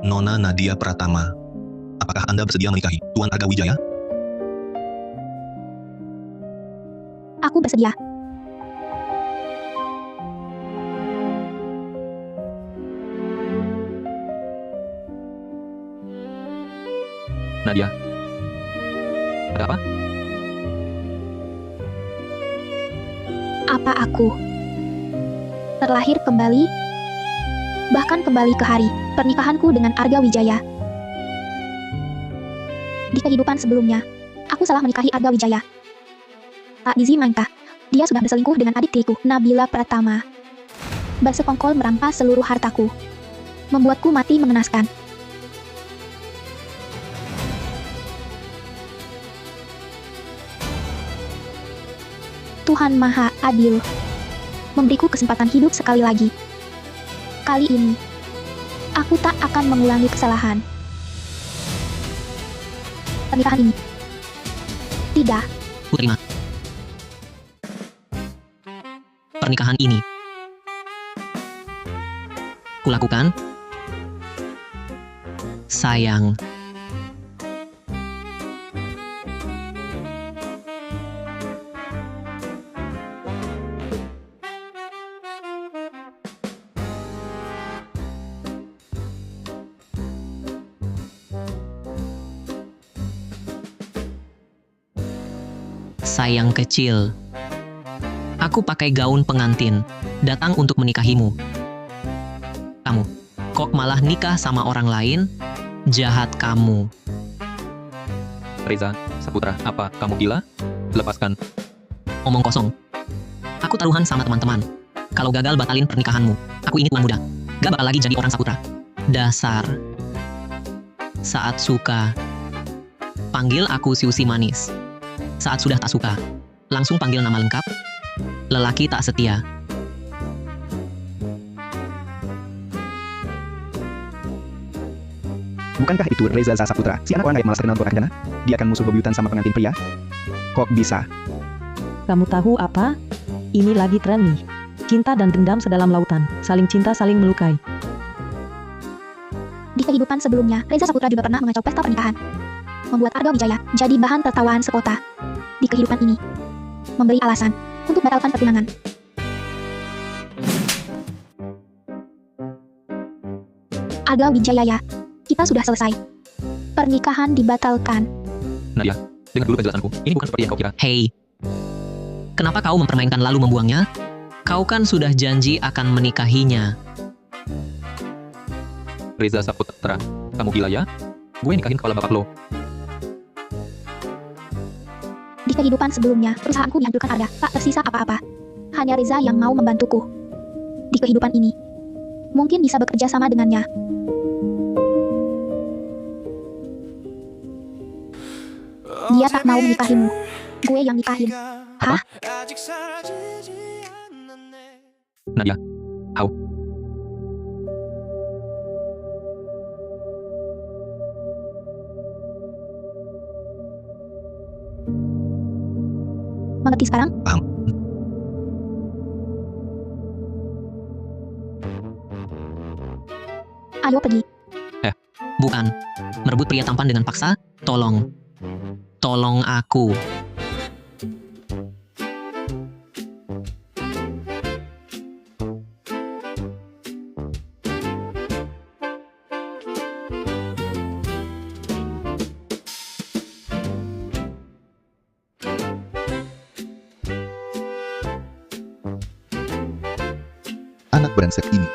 Nona Nadia Pratama. Apakah Anda bersedia menikahi Tuan Arga Wijaya? Aku bersedia. Nadia. Ada apa? Apa aku terlahir kembali? Bahkan kembali ke hari pernikahanku dengan Arga Wijaya. Di kehidupan sebelumnya, aku salah menikahi Arga Wijaya. Tak dizinangkah, dia sudah berselingkuh dengan adik tiriku, Nabila Pratama. Bersekongkol merampas seluruh hartaku. Membuatku mati mengenaskan. Tuhan Maha Adil memberiku kesempatan hidup sekali lagi. Kali ini, aku tak akan mengulangi kesalahan. Pernikahan ini tidak. Terima. Pernikahan ini kulakukan, sayang. Sayang kecil, aku pakai gaun pengantin, datang untuk menikahimu. Kamu, kok malah nikah sama orang lain? Jahat kamu. Reza, Saputra, apa kamu gila? Lepaskan. Omong kosong. Aku taruhan sama teman-teman. Kalau gagal batalin pernikahanmu, aku ini tuan muda. Gak bakal lagi jadi orang Saputra. Dasar. Saat suka, panggil aku Siusi Manis. Saat sudah tak suka, langsung panggil nama lengkap. Lelaki tak setia. Bukankah itu Reza Saputra, si anak orang kaya malas terkenal tua Kandana? Dia kan musuh bebuyutan sama pengantin pria? Kok bisa? Kamu tahu apa? Ini lagi tren nih. Cinta dan dendam sedalam lautan. Saling cinta, saling melukai. Di kehidupan sebelumnya, Reza Saputra juga pernah mengacau pesta pernikahan. Membuat Arga Wijaya jadi bahan tertawaan sekota. Di kehidupan ini, memberi alasan untuk batalkan pertunangan. Arga Wijaya, kita sudah selesai. Pernikahan dibatalkan. Nadia, dengar dulu penjelasanku. Ini bukan seperti yang kau kira. Hei, kenapa kau mempermainkan lalu membuangnya? Kau kan sudah janji akan menikahinya. Reza Saputra, kamu gila ya? Gue nikahin kepala bapak lo. Di kehidupan sebelumnya, perusahaanku dihancurkan Arga, tak tersisa apa-apa. Hanya Reza yang mau membantuku. Di kehidupan ini, mungkin bisa bekerja sama dengannya. Dia tak mau menikahimu. Gue yang nikahin. Hah? Nadia, au. Mengerti sekarang? Paham. Ayo pergi. Bukan. Merebut pria tampan dengan paksa? Tolong. Tolong aku. Anak brengsek ini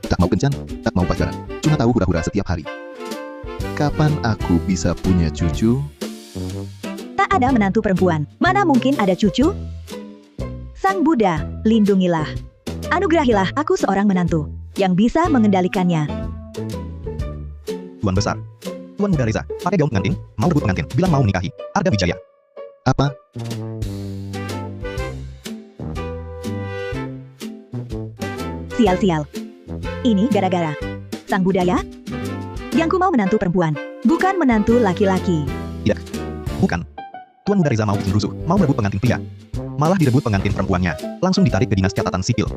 tak mau kencan, tak mau pacaran, cuma tahu hura-hura setiap hari. Kapan aku bisa punya cucu? Tak ada menantu perempuan, mana mungkin ada cucu? Sang Buddha, lindungilah. Anugerahilah aku seorang menantu yang bisa mengendalikannya. Tuan besar. Tuan muda Reza, pakai gaun pengantin, mau rebut pengantin, bilang mau menikahi Arga Wijaya. Apa? Sial-sial. Ini gara-gara sang budaya yang ku mau menantu perempuan, bukan menantu laki-laki. Tidak, bukan. Tuan muda Reza mau bikin rusuh, mau merebut pengantin pria. Malah direbut pengantin perempuannya, langsung ditarik ke dinas catatan sipil.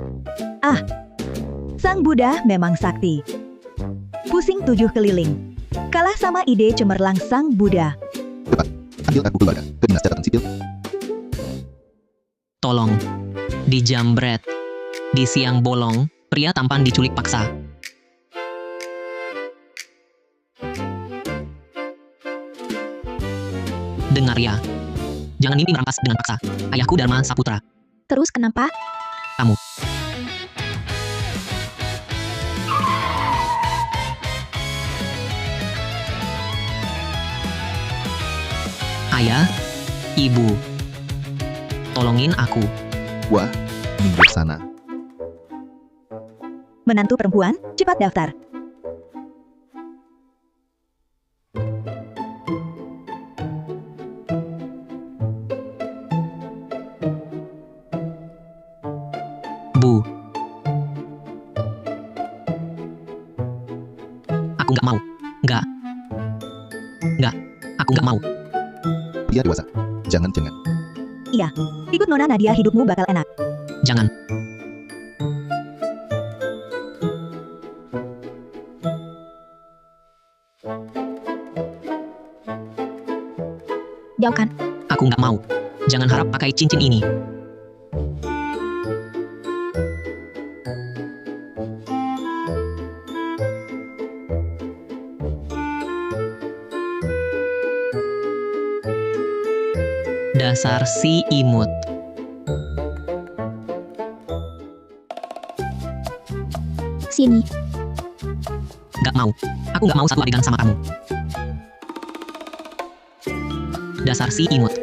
Sang Buddha memang sakti. Pusing 7 keliling. Kalah sama ide cemerlang Sang Buddha. Ambil kartu keluarga ke dinas catatan sipil. Tolong. Dijambret. Di siang bolong, pria tampan diculik paksa. Dengar ya. Jangan mimpi merampas dengan paksa. Ayahku Dharma Saputra. Terus kenapa? Kamu. Ayah, ibu, tolongin aku. Wah, minggir sana. Menantu perempuan, cepat daftar. Bu. Aku nggak mau. Nggak. Aku nggak mau. Dia dewasa. Jangan-jangan. Iya, ikut Nona Nadia, hidupmu bakal enak. Jangan. Jauhkan. Aku nggak mau. Jangan harap pakai cincin ini. Dasar si imut. Sini. Nggak mau. Aku nggak mau satu adegan sama kamu. Dasar si imut.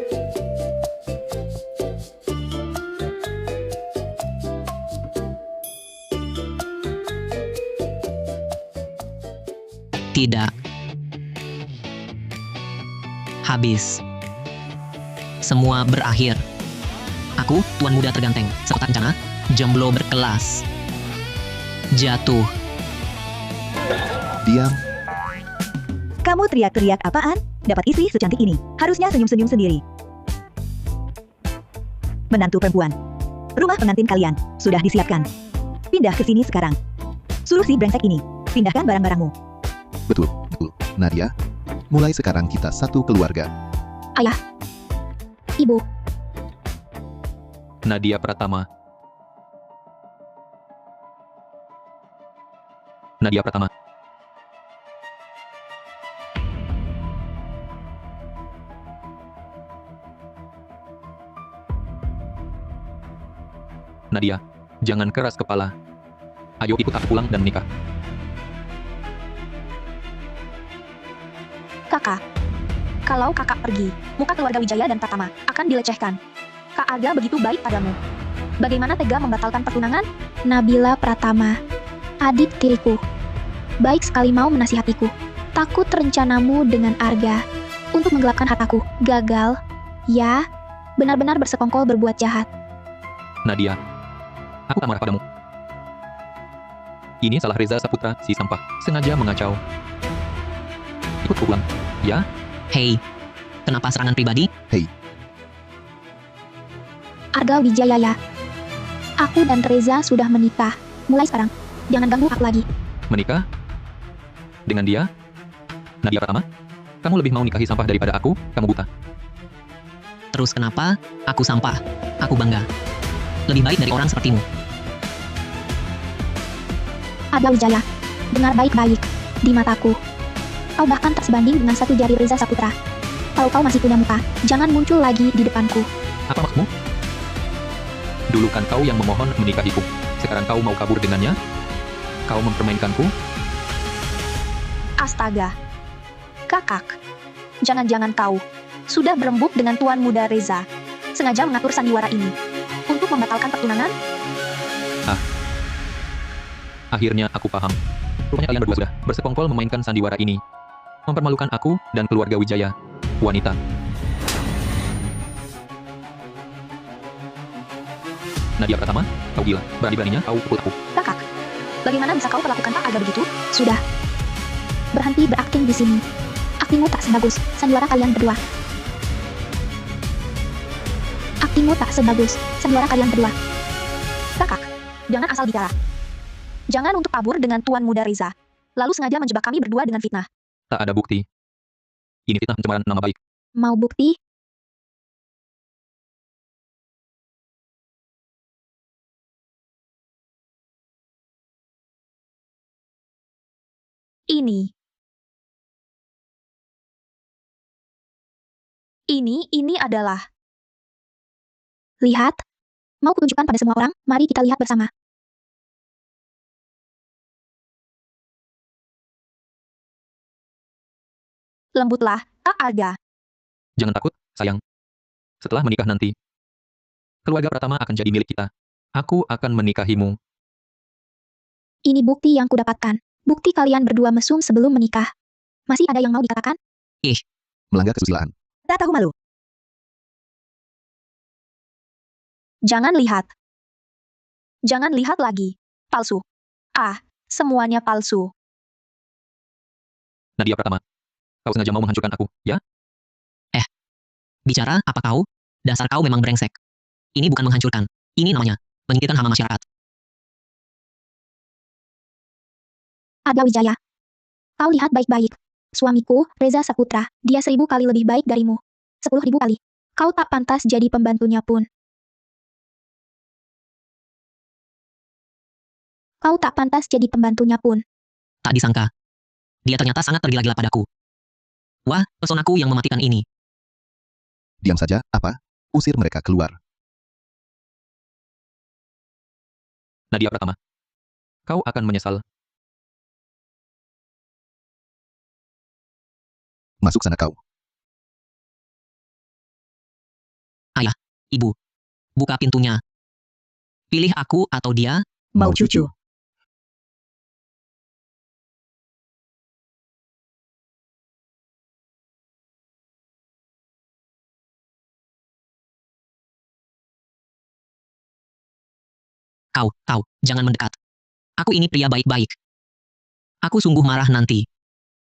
Tidak. Habis. Semua berakhir. Aku, tuan muda terganteng, sekota kencana, jomblo berkelas. Jatuh. Diam. Kamu teriak-teriak apaan? Dapat istri secantik ini, harusnya senyum-senyum sendiri. Menantu perempuan. Rumah pengantin kalian sudah disiapkan. Pindah ke sini sekarang. Suruh si brengsek ini, pindahkan barang-barangmu. Betul. Nadia, mulai sekarang kita satu keluarga. Ayah. Ibu. Nadia Pratama. Nadia Pratama. Nadia, jangan keras kepala. Ayo ikut aku pulang dan menikah. Kakak. Kalau kakak pergi, muka keluarga Wijaya dan Pratama akan dilecehkan. Kak Aga begitu baik padamu. Bagaimana tega membatalkan pertunangan? Nabila Pratama. Adik tiriku. Baik sekali mau menasihatiku. Takut rencanamu dengan Arga untuk menggelapkan hartaku gagal. Ya, benar-benar bersekongkol berbuat jahat. Nadia, aku tak marah padamu. Ini salah Reza Saputra, si sampah. Sengaja mengacau. Ikut pulang, ya? Hei, kenapa serangan pribadi? Arga Wijaya. Aku dan Reza sudah menikah. Mulai sekarang, jangan ganggu aku lagi. Menikah? Dengan dia? Nadia Pratama? Kamu lebih mau nikahi sampah daripada aku? Kamu buta. Terus kenapa? Aku sampah. Aku bangga. Lebih baik dari orang sepertimu. Arga Wijaya. Dengar baik-baik. Di mataku, kau bahkan tak sebanding dengan satu jari Reza Saputra. Kalau kau masih punya muka, jangan muncul lagi di depanku. Apa maksudmu? Dulu kan kau yang memohon menikahiku. Sekarang kau mau kabur dengannya? Kau mempermainkanku? Astaga. Kakak. Jangan-jangan kau sudah berembuk dengan tuan muda Reza. Sengaja mengatur sandiwara ini untuk membatalkan pertunangan? Akhirnya aku paham. Rupanya kalian berdua sudah bersekongkol memainkan sandiwara ini. Mempermalukan aku dan keluarga Wijaya. Wanita. Nadia Pratama, kau gila. Berani-beraninya kau pukul aku. Kakak. Bagaimana bisa kau perlakukan Pak Aga begitu? Sudah. Berhenti berakting di sini. Aktingmu tak sebagus sandiwara kalian berdua. Aktingmu tak sebagus sandiwara kalian berdua. Kakak, jangan asal bicara. Jangan untuk kabur dengan tuan muda Reza. lalu sengaja menjebak kami berdua dengan fitnah. Tak ada bukti. Ini fitnah pencemaran nama baik. Mau bukti? Ini. Ini adalah. Lihat. Mau kutunjukkan pada semua orang, mari kita lihat bersama. Lembutlah, tak ada. Jangan takut, sayang. Setelah menikah nanti, keluarga Pratama akan jadi milik kita. Aku akan menikahimu. Ini bukti yang kudapatkan. Bukti kalian berdua mesum sebelum menikah. Masih ada yang mau dikatakan? Melanggar kesusilaan. Tak tahu malu. Jangan lihat. Jangan lihat lagi. Palsu. Ah, semuanya palsu. Nadia Pratama. Kau sengaja mau menghancurkan aku, ya? Bicara apa kau? Dasar kau memang brengsek. Ini bukan menghancurkan. Ini namanya menyingkirkan hama masyarakat. Ada Wijaya. Kau lihat baik-baik. Suamiku, Reza Saputra, dia 1000 kali lebih baik darimu. 10.000 kali. Kau tak pantas jadi pembantunya pun. Kau tak pantas jadi pembantunya pun. Tak disangka. Dia ternyata sangat tergila-gila padaku. Wah, pesonaku yang mematikan ini. Diam saja, apa? Usir mereka keluar. Nadia Pratama. Kau akan menyesal. Masuk sana kau. Ibu. Buka pintunya. Pilih aku atau dia. Mau cucu. Kau, jangan mendekat. Aku ini pria baik-baik. Aku sungguh marah nanti.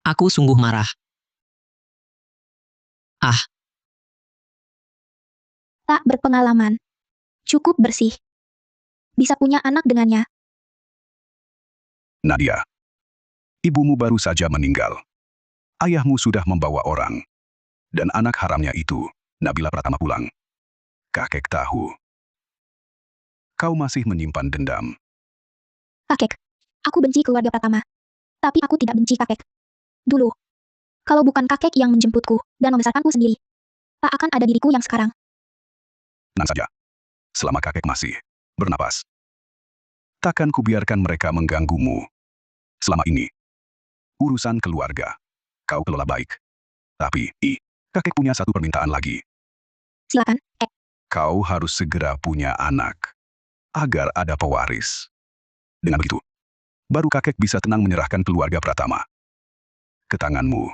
Aku sungguh marah. Tak berpengalaman. Cukup bersih. Bisa punya anak dengannya. Nadia. Ibumu baru saja meninggal. Ayahmu sudah membawa orang. Dan anak haramnya itu, Nabila Pratama pulang. Kakek tahu. Kau masih menyimpan dendam. Kakek. Aku benci keluarga Pratama. Tapi aku tidak benci kakek. Dulu. Kalau bukan kakek yang menjemputku dan membesarkanku sendiri, tak akan ada diriku yang sekarang. Tenang saja. Selama kakek masih bernapas. Takkan kubiarkan mereka mengganggumu. Selama ini, urusan keluarga, kau kelola baik. Tapi, kakek punya satu permintaan lagi. Silakan. Kau harus segera punya anak. Agar ada pewaris. Dengan begitu, baru kakek bisa tenang menyerahkan keluarga Pratama ke tanganmu.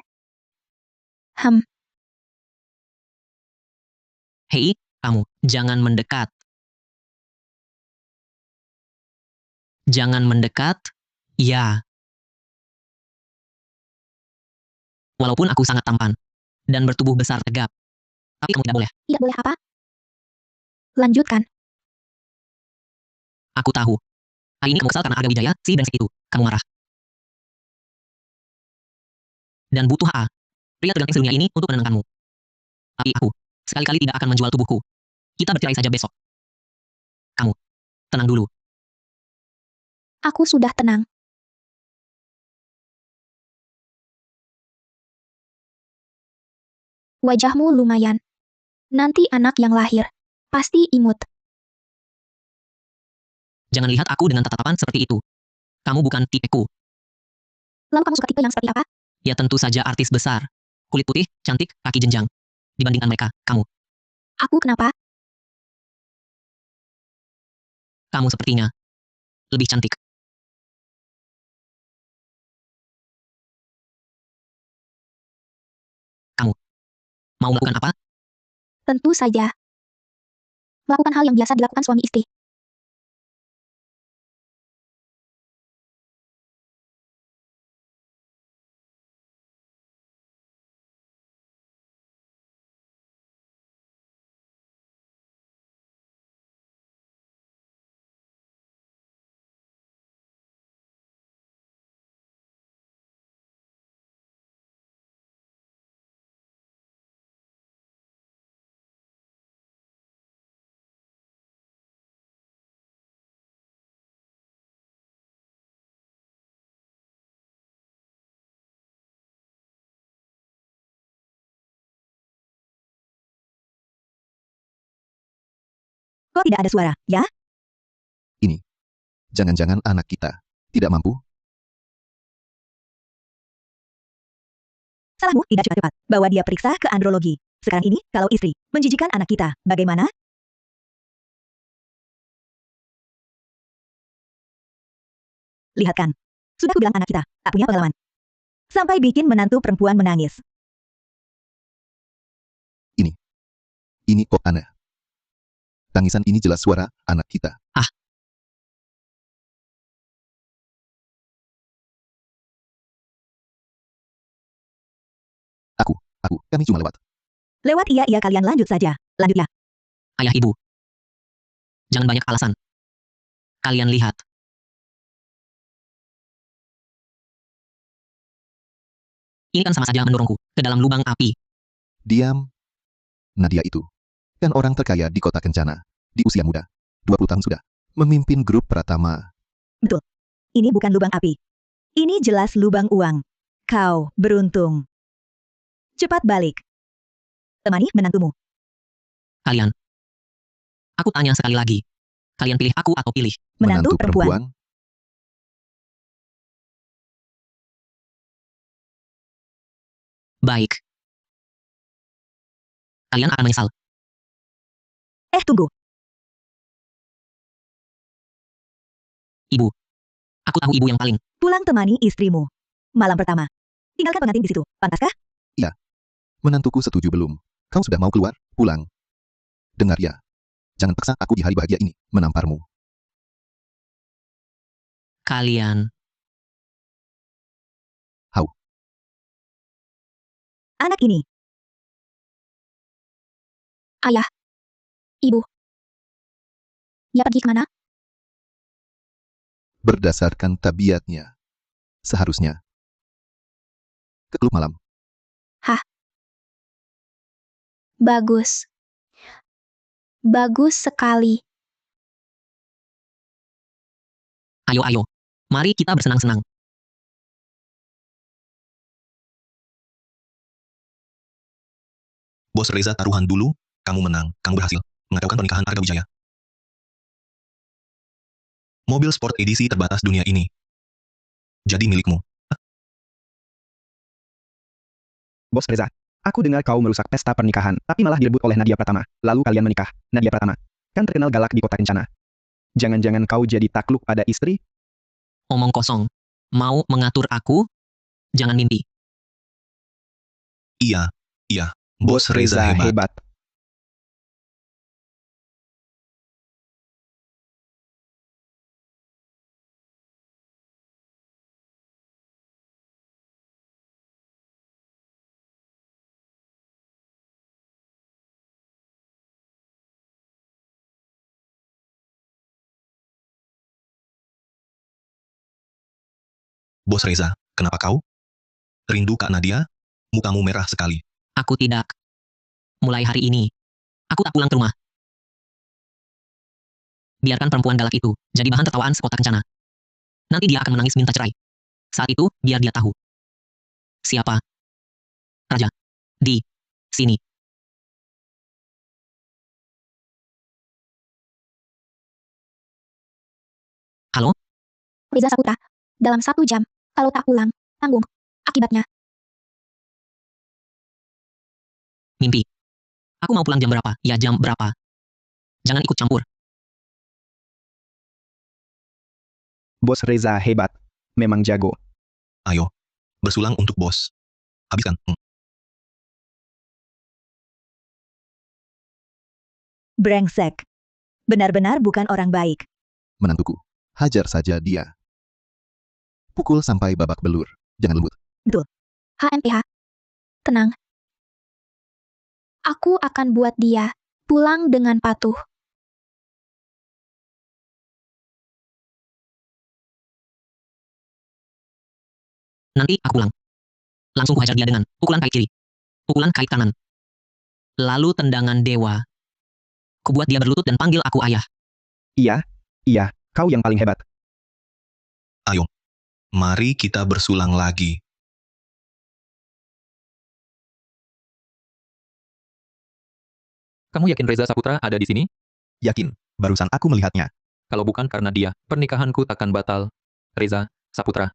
Hei, kamu, jangan mendekat. Jangan mendekat, ya. Walaupun aku sangat tampan dan bertubuh besar tegap, tapi kamu tidak boleh. Tidak boleh apa? Lanjutkan. Aku tahu. Hari ini kamu kesal karena Arga Wijaya, si brengsek itu. Kamu marah. Dan butuh pria terganteng sedunia ini untuk menenangkanmu. Tapi aku, sekali-kali tidak akan menjual tubuhku. Kita bercerai saja besok. Kamu, tenang dulu. Aku sudah tenang. Wajahmu lumayan. Nanti anak yang lahir pasti imut. Jangan lihat aku dengan tatapan seperti itu. Kamu bukan tipeku. Lalu kamu suka tipe yang seperti apa? Ya tentu saja artis besar. Kulit putih, cantik, kaki jenjang. Dibandingkan mereka, kamu. Aku kenapa? Kamu sepertinya lebih cantik. Kamu mau melakukan apa? Tentu saja. Melakukan hal yang biasa dilakukan suami istri. Kok tidak ada suara, ya? Jangan-jangan anak kita tidak mampu? Salahmu tidak cepat-cepat. Bawa dia periksa ke andrologi. Sekarang ini, kalau istri menjijikan anak kita, bagaimana? Lihat kan. Sudah kubilang anak kita, tak punya pengalaman. Sampai bikin menantu perempuan menangis. Ini kok aneh. Tangisan ini jelas suara anak kita. Kami cuma lewat. Lewat iya kalian lanjut saja. Lanjut ya. Ayah ibu. Jangan banyak alasan. Kalian lihat. Ini kan sama saja mendorongku ke dalam lubang api. Diam. Nadia itu kan orang terkaya di kota Kencana. Di usia muda. 20 tahun sudah. Memimpin grup Pratama. Ini bukan lubang api. Ini jelas lubang uang. Kau beruntung. Cepat balik. Temani menantumu. Kalian. Aku tanya sekali lagi. Kalian pilih aku atau pilih? Menantu perempuan. Baik. Kalian akan menyesal. Tunggu. Ibu. Aku tahu ibu yang paling. Pulang temani istrimu. Malam pertama. Tinggalkan pengantin di situ. Pantaskah? Menantuku setuju belum? Kau sudah mau keluar? Pulang. Dengar ya. Jangan paksa aku di hari bahagia ini menamparmu. Kalian. Anak ini. Ayah. Ibu. Dia pergi kemana? Berdasarkan tabiatnya. Seharusnya. Ke klub malam. Bagus. Bagus sekali. Ayo. Mari kita bersenang-senang. Bos Reza taruhan dulu, kamu menang, kamu berhasil mengacaukan pernikahan Arga Wijaya. Mobil sport edisi terbatas dunia ini. Jadi milikmu. Bos Reza, aku dengar kau merusak pesta pernikahan, tapi malah direbut oleh Nadia Pratama. Lalu kalian menikah. Nadia Pratama kan terkenal galak di kota Kencana. Jangan-jangan kau jadi takluk pada istri? Omong kosong. Mau mengatur aku? Jangan mimpi. Iya. Bos Reza hebat. Bos Reza, kenapa kau? Rindu Kak Nadia? Mukamu merah sekali. Aku tidak. Mulai hari ini, aku tak pulang ke rumah. Biarkan perempuan galak itu jadi bahan tertawaan sekota Kencana. Nanti dia akan menangis minta cerai. Saat itu, biar dia tahu. Siapa? Raja. Di sini. Halo? Reza Saputra. Dalam 1 jam. Kalau tak pulang, tanggung akibatnya. Mimpi. Aku mau pulang jam berapa? Ya jam berapa? Jangan ikut campur. Bos Reza hebat. Memang jago. Ayo, bersulang untuk bos. Habiskan. Brengsek. Benar-benar bukan orang baik. Menantuku. Hajar saja dia. Pukul sampai babak belur. Jangan lembut. HMPH. Tenang. Aku akan buat dia pulang dengan patuh. Nanti aku pulang. Langsung kuhajar dia dengan pukulan kaki kiri. Pukulan kaki kanan. Lalu tendangan dewa. Kubuat dia berlutut dan panggil aku ayah. Iya, kau yang paling hebat. Ayo. Mari kita bersulang lagi. Kamu yakin Reza Saputra ada di sini? Yakin, barusan aku melihatnya. Kalau bukan karena dia, pernikahanku takkan batal. Reza Saputra.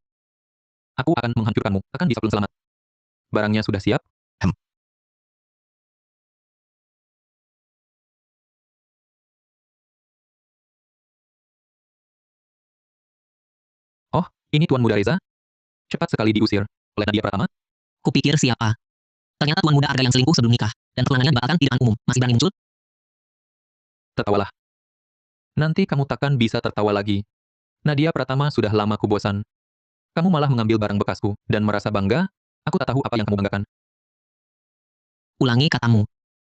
Aku akan menghancurkanmu, akan bisa pulang selamat. Barangnya sudah siap? Oh, ini Tuan Muda Reza? Cepat sekali diusir oleh Nadia Pratama. Kupikir siapa? Ternyata tuan muda Arga yang selingkuh sebelum nikah, dan pertunangannya dibatalkan di depan umum. Masih berani muncul? Tertawalah. Nanti kamu takkan bisa tertawa lagi. Nadia Pratama sudah lama kubosan. Kamu malah mengambil barang bekasku dan merasa bangga. Aku tak tahu apa yang kamu banggakan. Ulangi katamu.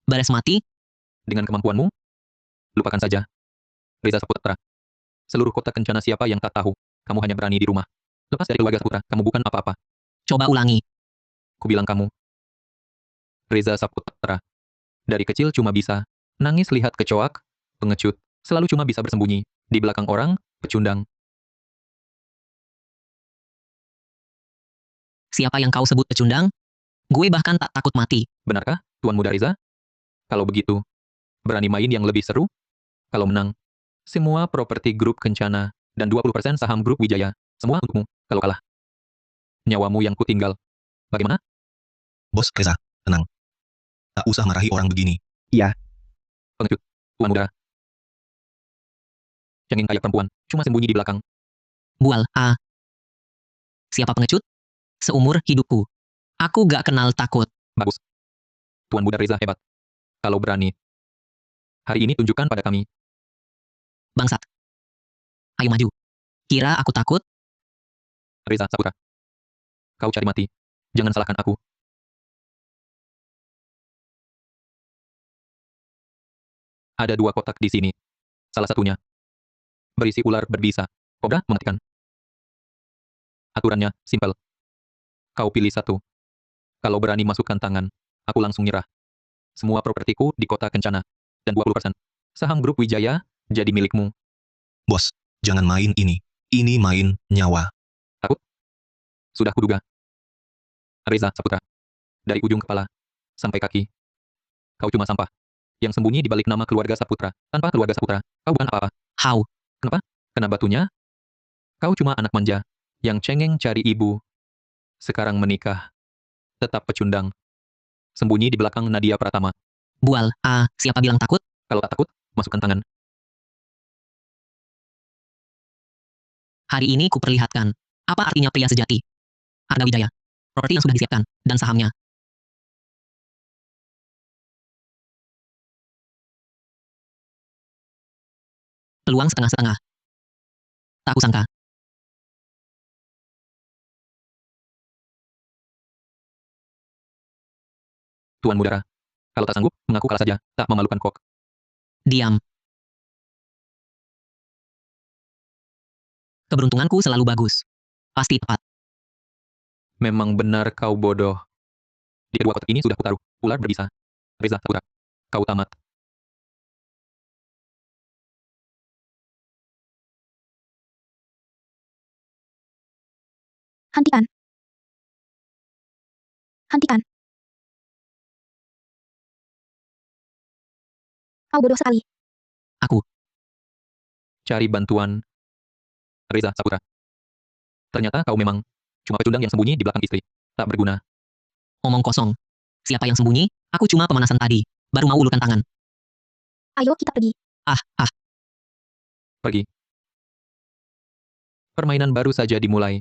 Bares mati? Dengan kemampuanmu, lupakan saja. Reza Saputra. Seluruh kota Kencana siapa yang tak tahu. Kamu hanya berani di rumah. Lepas dari keluarga Saputra, kamu bukan apa-apa. Coba ulangi. Kubilang kamu. Reza Saputra. Dari kecil cuma bisa nangis lihat kecoak, pengecut, selalu cuma bisa bersembunyi di belakang orang, pecundang. Siapa yang kau sebut pecundang? Gue bahkan tak takut mati. Benarkah, Tuan Muda Reza? Kalau begitu, berani main yang lebih seru? Kalau menang, semua properti grup Kencana dan 20% saham grup Wijaya, semua untukmu. Kalau kalah, nyawamu yang kutinggal. Bagaimana? Bos Reza, tenang. Tak usah marahi orang begini. Pengecut, Tuan Muda. Cengeng kayak perempuan, cuma sembunyi di belakang. Bual, Siapa pengecut? Seumur hidupku. Aku gak kenal takut. Bagus. Tuan Muda Reza hebat. Kalau berani, hari ini tunjukkan pada kami. Bangsat. Ayo maju. Kira aku takut? Reza Saputra. Kau cari mati. Jangan salahkan aku. Ada 2 kotak di sini. Salah satunya berisi ular berbisa. Kobra mematikan. Aturannya simpel. Kau pilih satu. Kalau berani masukkan tangan, aku langsung nyerah. Semua propertiku di kota Kencana. Dan 20% saham grup Wijaya jadi milikmu. Bos, jangan main ini. Ini main nyawa. Takut? Sudah kuduga. Reza Saputra. Dari ujung kepala sampai kaki. Kau cuma sampah. Yang sembunyi di balik nama keluarga Saputra. Tanpa keluarga Saputra, kau bukan apa-apa. How? Kenapa? Kena batunya? Kau cuma anak manja. Yang cengeng cari ibu. Sekarang menikah. Tetap pecundang. Sembunyi di belakang Nadia Pratama. Bual, siapa bilang takut? Kalau tak takut, masukkan tangan. Hari ini kuperlihatkan. Apa artinya pria sejati? Arga Wijaya. Properti yang sudah disiapkan, dan sahamnya. Peluang setengah-setengah. Tak kusangka. Tuan Mudara. Kalau tak sanggup, mengaku kalah saja. Tak memalukan kok. Diam. Keberuntunganku selalu bagus. Pasti tepat. Memang benar kau bodoh. Di kedua kotak ini sudah kutaruh. Ular berbisa. Reza Saputra. Kau tamat. Hentikan. Hentikan. Kau bodoh sekali. Cari bantuan. Reza Saputra. Ternyata kau memang cuma pecundang yang sembunyi di belakang istri. Tak berguna. Omong kosong. Siapa yang sembunyi? Aku cuma pemanasan tadi. Baru mau ulurkan tangan. Ayo kita pergi. Pergi. Permainan baru saja dimulai.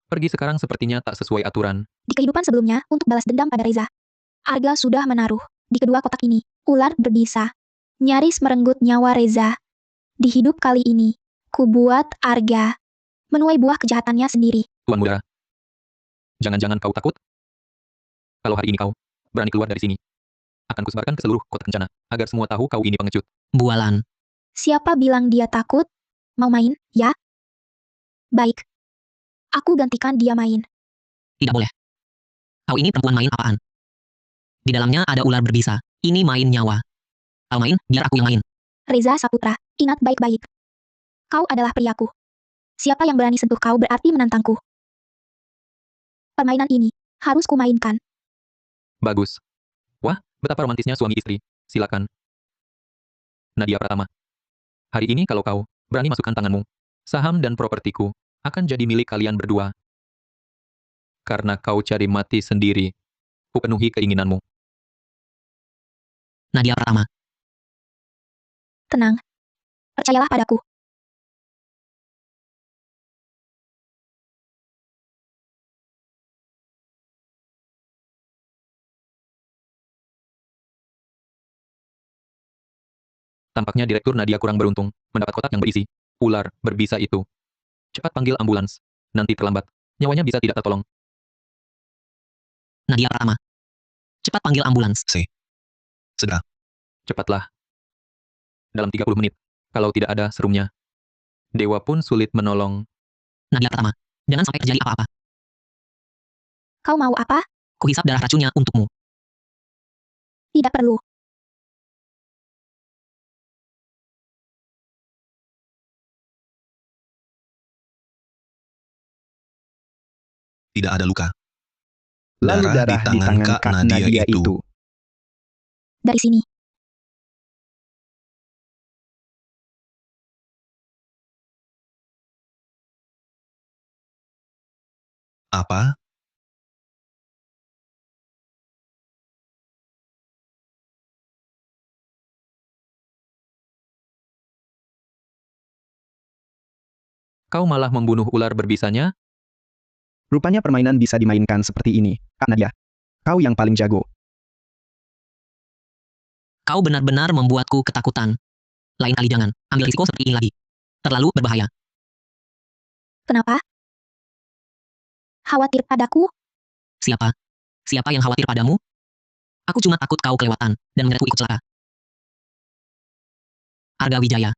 Pergi sekarang sepertinya tak sesuai aturan. Di kehidupan sebelumnya, untuk balas dendam pada Reza, Arga sudah menaruh di kedua kotak ini ular berbisa. Nyaris merenggut nyawa Reza. Di hidup kali ini, ku buat Arga menuai buah kejahatannya sendiri. Tuan Mudara. Jangan-jangan kau takut? Kalau hari ini kau berani keluar dari sini, akan kusebarkan ke seluruh kota Kencana, agar semua tahu kau ini pengecut. Bualan. Siapa bilang dia takut? Mau main, ya? Baik. Aku gantikan dia main. Tidak boleh. Kau ini perempuan main apaan? Di dalamnya ada ular berbisa. Ini main nyawa. Kau main, biar aku yang main. Reza Saputra, ingat baik-baik. Kau adalah priaku. Siapa yang berani sentuh kau berarti menantangku. Permainan ini harus kumainkan. Bagus. Wah, betapa romantisnya suami istri. Silakan. Nadia Pratama. Hari ini kalau kau berani masukkan tanganmu, saham dan propertiku akan jadi milik kalian berdua. Karena kau cari mati sendiri, kupenuhi keinginanmu. Nadia Pratama. Tenang. Percayalah padaku. Tampaknya Direktur Nadia kurang beruntung mendapat kotak yang berisi ular berbisa itu. Cepat panggil ambulans. Nanti terlambat. Nyawanya bisa tidak tertolong. Nadia Pratama. Cepat panggil ambulans. Segera. Cepatlah. Dalam 30 menit. Kalau tidak ada serumnya. Dewa pun sulit menolong. Nadia Pratama. Jangan sampai terjadi apa-apa. Kau mau apa? Kuhisap darah racunnya untukmu. Tidak perlu. Tidak ada luka. Lalu darah di tangan Kak Nadia itu. Dari sini. Apa? Kau malah membunuh ular berbisanya? Rupanya permainan bisa dimainkan seperti ini. Kak Nadia, kau yang paling jago. Kau benar-benar membuatku ketakutan. Lain kali jangan ambil risiko seperti ini lagi. Terlalu berbahaya. Kenapa? Khawatir padaku? Siapa? Siapa yang khawatir padamu? Aku cuma takut kau kelewatan dan menyeretku ikut celaka. Arga Wijaya.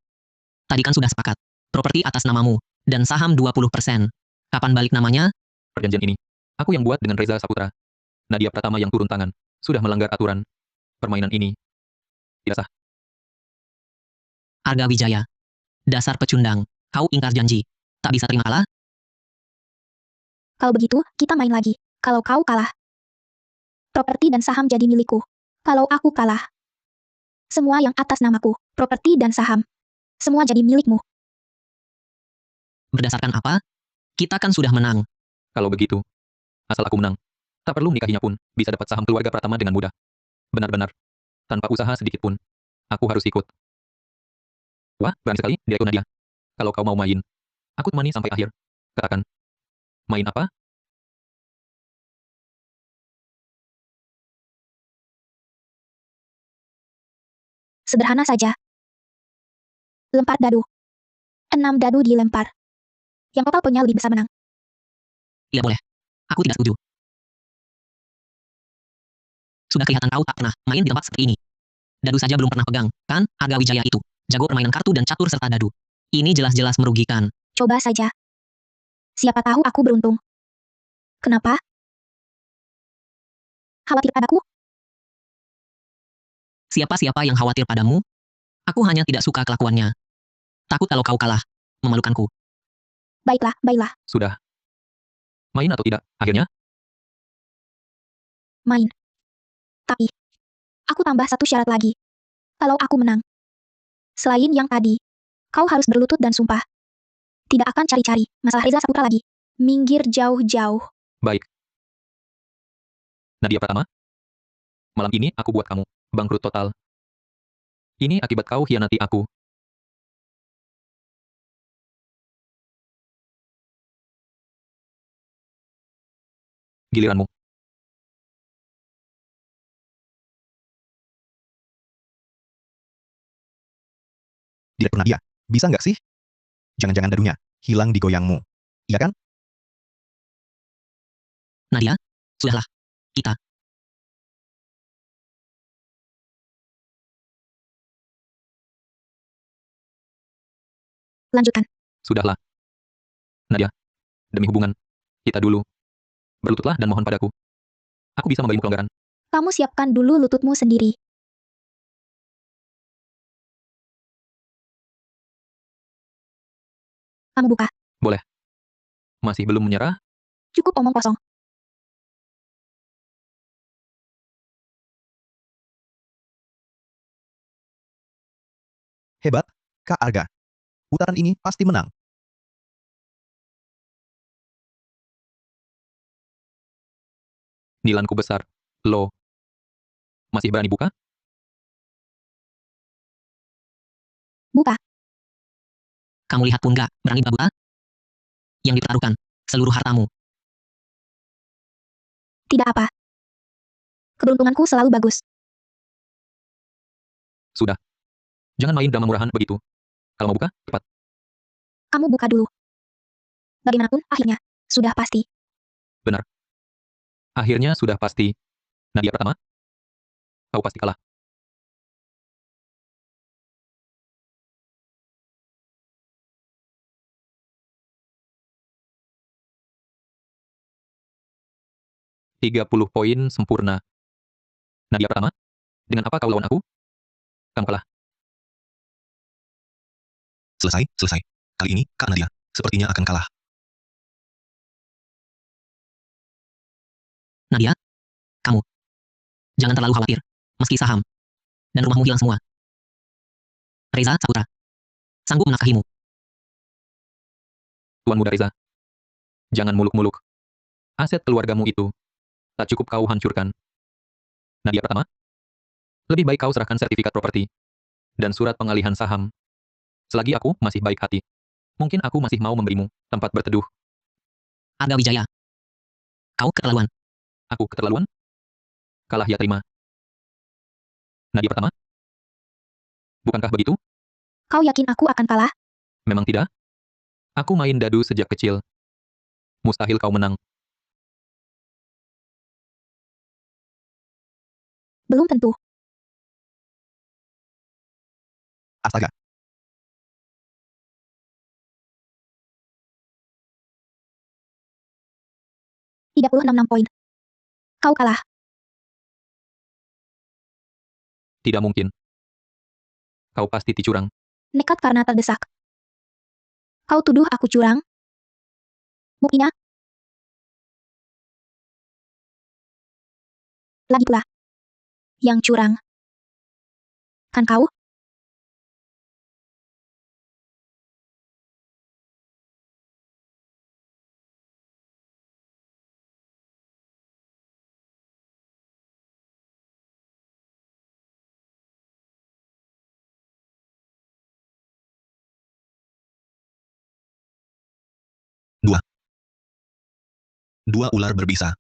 Tadi kan sudah sepakat. Properti atas namamu dan saham 20%. Kapan balik namanya? Perjanjian ini, aku yang buat dengan Reza Saputra. Nadia Pratama yang turun tangan, sudah melanggar aturan. Permainan ini tidak sah. Arga Wijaya. Dasar pecundang. Kau ingkar janji. Tak bisa terima kalah? Kalau begitu, kita main lagi. Kalau kau kalah, properti dan saham jadi milikku. Kalau aku kalah, semua yang atas namaku, properti dan saham, semua jadi milikmu. Berdasarkan apa? Kita kan sudah menang. Kalau begitu, asal aku menang, tak perlu nikahinya pun, bisa dapat saham keluarga Pratama dengan mudah. Benar-benar. Tanpa usaha sedikit pun. Aku harus ikut. Wah, berani sekali, Direktur Nadia. Kalau kau mau main, aku temani sampai akhir. Katakan. Main apa? Sederhana saja. Lempar dadu. 6 dadu dilempar. Yang total punya lebih besar menang. Tidak boleh. Aku tidak setuju. Sudah kelihatan kau tak pernah main di tempat seperti ini. Dadu saja belum pernah pegang, kan? Arga Wijaya itu. Jago permainan kartu dan catur serta dadu. Ini jelas-jelas merugikan. Coba saja. Siapa tahu aku beruntung. Kenapa? Khawatir padaku? Siapa-siapa yang khawatir padamu? Aku hanya tidak suka kelakuannya. Takut kalau kau kalah. Memalukanku. Baiklah, baiklah. Sudah. Main atau tidak, akhirnya? Main. Tapi, aku tambah satu syarat lagi. Kalau aku menang. Selain yang tadi, kau harus berlutut dan sumpah. Tidak akan cari-cari masalah Reza Saputra lagi. Minggir jauh-jauh. Baik. Nadia Pratama? Malam ini aku buat kamu bangkrut total. Ini akibat kau hianati aku. Giliranmu. Direktur Nadia, bisa nggak sih? Jangan-jangan dadunya hilang di goyangmu. Iya kan? Nadia, sudahlah. Kita. Lanjutkan. Sudahlah. Nadia, demi hubungan kita dulu. Berlututlah dan mohon padaku. Aku bisa memberimu kelonggaran. Kamu siapkan dulu lututmu sendiri. Kamu buka. Boleh. Masih belum menyerah? Cukup omong kosong. Hebat, Kak Arga. Putaran ini pasti menang. Nilanku besar. Lo. Masih berani buka? Buka. Kamu lihat pun gak, berani buka? Yang dipertaruhkan, seluruh hartamu. Tidak apa. Keberuntunganku selalu bagus. Sudah. Jangan main drama murahan begitu. Kalau mau buka, cepat. Kamu buka dulu. Bagaimanapun, akhirnya, sudah pasti. Benar. Akhirnya sudah pasti. Nadia pertama? Kau pasti kalah. ...30 poin sempurna. Nadia pertama? Dengan apa kau lawan aku? Kamu kalah. Selesai, selesai. Kali ini, Kak Nadia, sepertinya akan kalah. Nadia, kamu. Jangan terlalu khawatir. Meski saham dan rumahmu hilang semua. Reza Saputra. Sanggup menafkahimu. Tuan Muda Reza. Jangan muluk-muluk. Aset keluargamu itu tak cukup kau hancurkan. Nadia pertama? Lebih baik kau serahkan sertifikat properti dan surat pengalihan saham. Selagi aku masih baik hati, mungkin aku masih mau memberimu tempat berteduh. Arga Wijaya. Kau keterlaluan. Aku keterlaluan? Kalah ya terima. Nadia pertama? Bukankah begitu? Kau yakin aku akan kalah? Memang tidak. Aku main dadu sejak kecil. Mustahil kau menang. Belum tentu. Astaga. Tidak 36 poin. Kau kalah. Tidak mungkin. Kau pasti curang. Nekat karena terdesak. Kau tuduh aku curang? Buktinya? Lagi pula. Yang curang. Kan kau? Dua ular berbisa.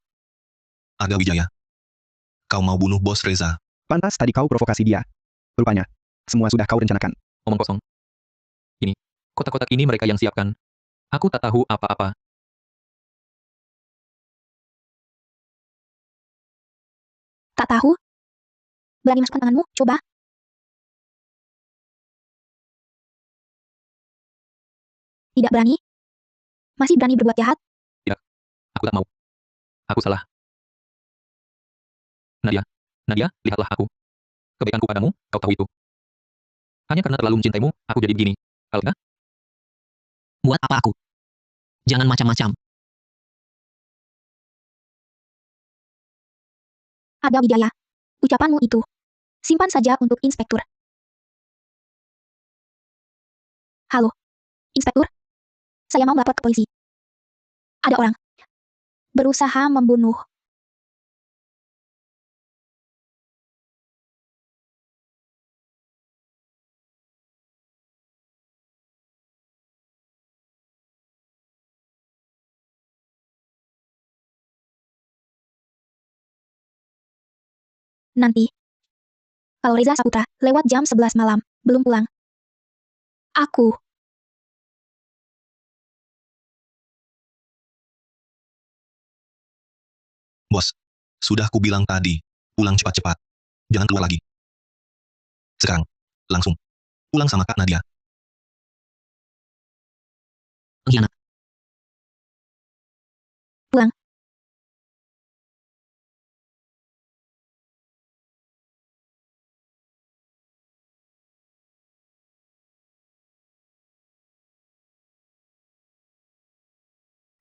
Arga Wijaya. Kau mau bunuh bos Reza. Pantas tadi kau provokasi dia. Rupanya, semua sudah kau rencanakan. Omong kosong. Ini, kotak-kotak ini mereka yang siapkan. Aku tak tahu apa-apa. Tak tahu? Berani masukkan tanganmu, coba. Tidak berani? Masih berani berbuat jahat? Aku tak mau. Aku salah. Nadia, Nadia, lihatlah aku. Kebaikanku padamu, kau tahu itu. Hanya karena terlalu mencintaimu, aku jadi begini. Kalau tidak, Buat apa aku? Jangan macam-macam. Arga Wijaya. Ucapanmu itu. Simpan saja untuk inspektur. Halo. Inspektur. Saya mau melapor ke polisi. Ada orang berusaha membunuh. Nanti. Kalau Reza Saputra, lewat jam 11 malam, belum pulang. Aku. Bos, sudah kubilang tadi, pulang cepat-cepat. Jangan keluar lagi. Sekarang, langsung. Pulang sama Kak Nadia. Pengkhianat. Pulang.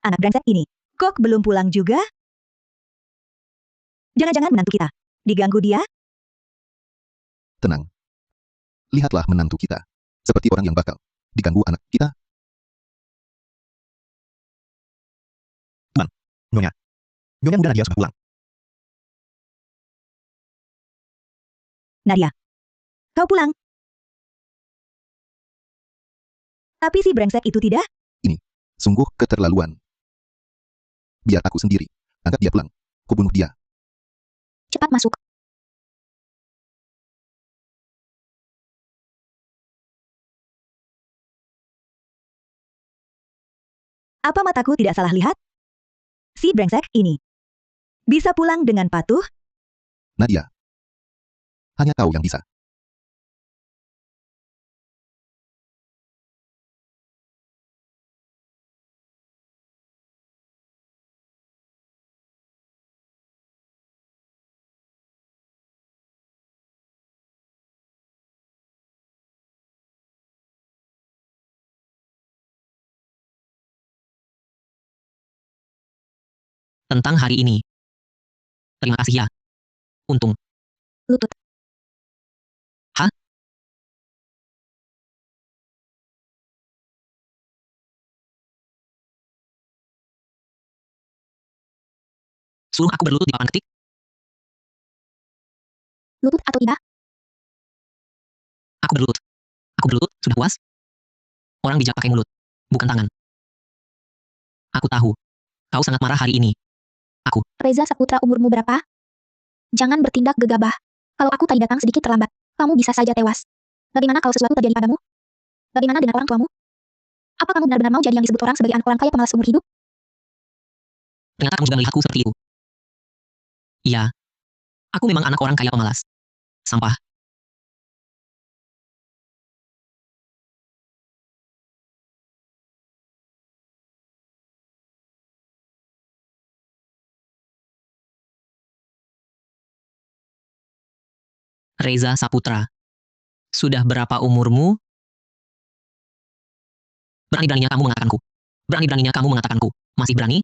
Anak brengsek ini, kok belum pulang juga? Jangan-jangan menantu kita. Diganggu dia? Tenang. Lihatlah menantu kita. Seperti orang yang bakal diganggu anak kita. Nyonya muda Nadia sudah pulang. Nadia. Kau pulang. Tapi si brengsek itu tidak? Sungguh keterlaluan. Biar aku sendiri. Angkat dia pulang. Kubunuh dia. Cepat masuk. Apa mataku tidak salah lihat? Si brengsek ini bisa pulang dengan patuh? Nadia. Hanya kau yang bisa. Tentang hari ini. Terima kasih ya. Untung. Lutut. Hah? Suruh aku berlutut di papan ketik? Lutut atau tidak? Aku berlutut. Aku berlutut, sudah puas? Orang bijak pakai mulut, bukan tangan. Aku tahu. Kau sangat marah hari ini. Reza Saputra, umurmu berapa? Jangan bertindak gegabah. Kalau aku tadi datang sedikit terlambat, kamu bisa saja tewas. Bagaimana kalau sesuatu terjadi padamu? Bagaimana dengan orang tuamu? Apa kamu benar-benar mau jadi yang disebut orang sebagai anak orang kaya pemalas umur hidup? Ternyata kamu juga melihatku seperti itu. Iya. Aku memang anak orang kaya pemalas. Sampah. Reza Saputra. Sudah berapa umurmu? Berani-beraninya kamu mengatakanku. Berani-beraninya kamu mengatakanku. Masih berani?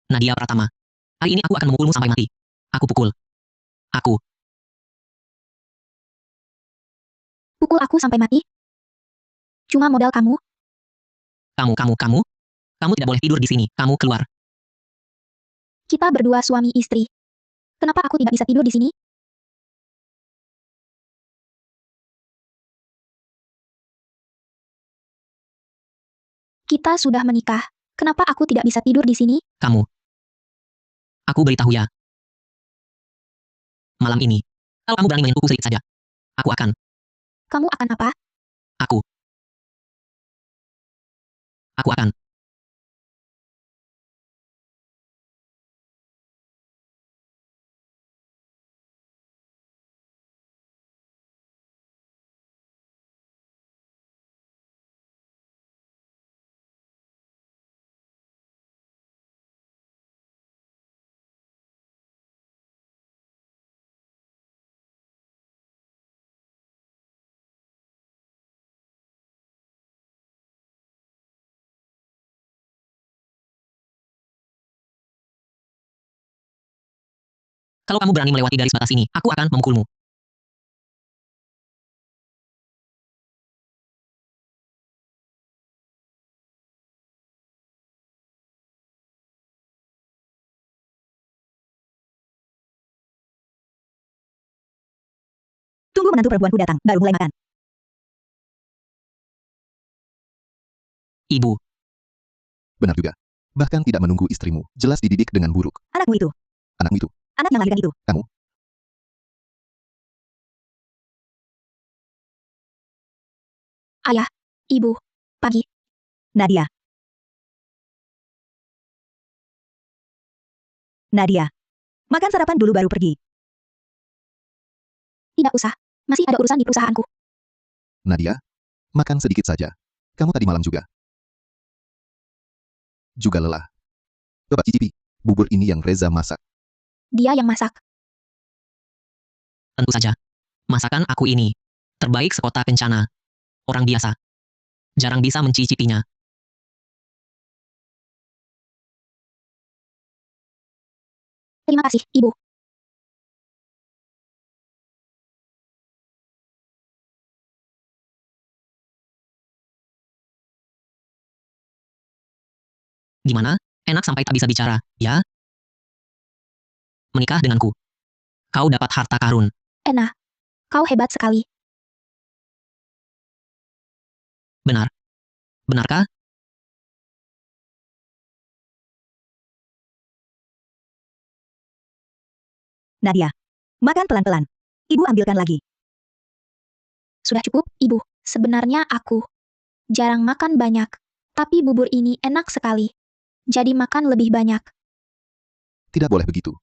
Nadia Pratama. Hari ini aku akan memukulmu sampai mati. Aku pukul. Aku. Pukul aku sampai mati? Cuma modal kamu? Kamu. Kamu tidak boleh tidur di sini. Kamu keluar. Kita berdua suami istri. Kenapa aku tidak bisa tidur di sini? Kita sudah menikah. Kenapa aku tidak bisa tidur di sini? Kamu. Aku beritahu ya. Malam ini. Kalau kamu berani menyentuhku sedikit saja. Aku akan. Kamu akan apa? Aku. Aku akan. Kalau kamu berani melewati garis batas ini, aku akan memukulmu. Tunggu menantu perempuanku datang, baru mulai makan. Ibu. Benar juga. Bahkan tidak menunggu istrimu. Jelas dididik dengan buruk. Anakmu itu. Anakmu itu. Anak yang lahirkan itu. Kamu. Ayah. Ibu. Pagi. Nadia. Nadia. Makan sarapan dulu baru pergi. Tidak usah. Masih ada urusan di perusahaanku. Nadia. Makan sedikit saja. Kamu tadi malam juga. Juga lelah. Coba cicipi. Bubur ini yang Reza masak. Dia yang masak. Tentu saja. Masakan aku ini. Terbaik sekota Kencana. Orang biasa. Jarang bisa mencicipinya. Terima kasih, Ibu. Gimana? Enak sampai tak bisa bicara, ya? Menikah denganku. Kau dapat harta karun. Enak. Kau hebat sekali. Benar. Benarkah? Nadia. Makan pelan-pelan. Ibu ambilkan lagi. Sudah cukup, Ibu. Sebenarnya aku jarang makan banyak. Tapi bubur ini enak sekali. Jadi makan lebih banyak. Tidak boleh begitu.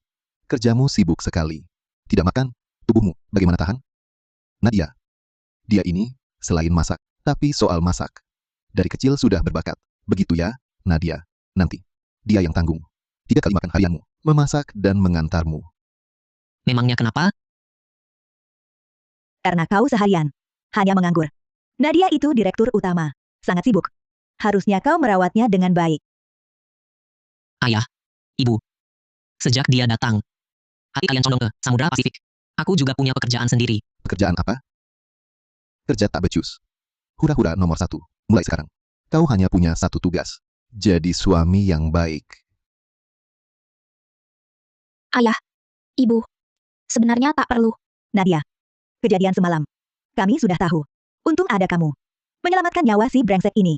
Kerjamu sibuk sekali. Tidak makan, tubuhmu bagaimana tahan? Nadia. Dia ini, selain masak, tapi soal masak. Dari kecil sudah berbakat. Begitu ya, Nadia. Nanti, dia yang tanggung. 3 kali makan harianmu, memasak dan mengantarmu. Memangnya kenapa? Karena kau seharian hanya menganggur. Nadia itu direktur utama. Sangat sibuk. Harusnya kau merawatnya dengan baik. Ayah. Ibu. Sejak dia datang, hati kalian condong ke Samudra Pasifik. Aku juga punya pekerjaan sendiri. Pekerjaan apa? Kerja tak becus. Hura-hura nomor 1. Mulai sekarang. Kau hanya punya satu tugas. Jadi suami yang baik. Ayah. Ibu. Sebenarnya tak perlu. Nadia. Kejadian semalam. Kami sudah tahu. Untung ada kamu. Menyelamatkan nyawa si brengsek ini.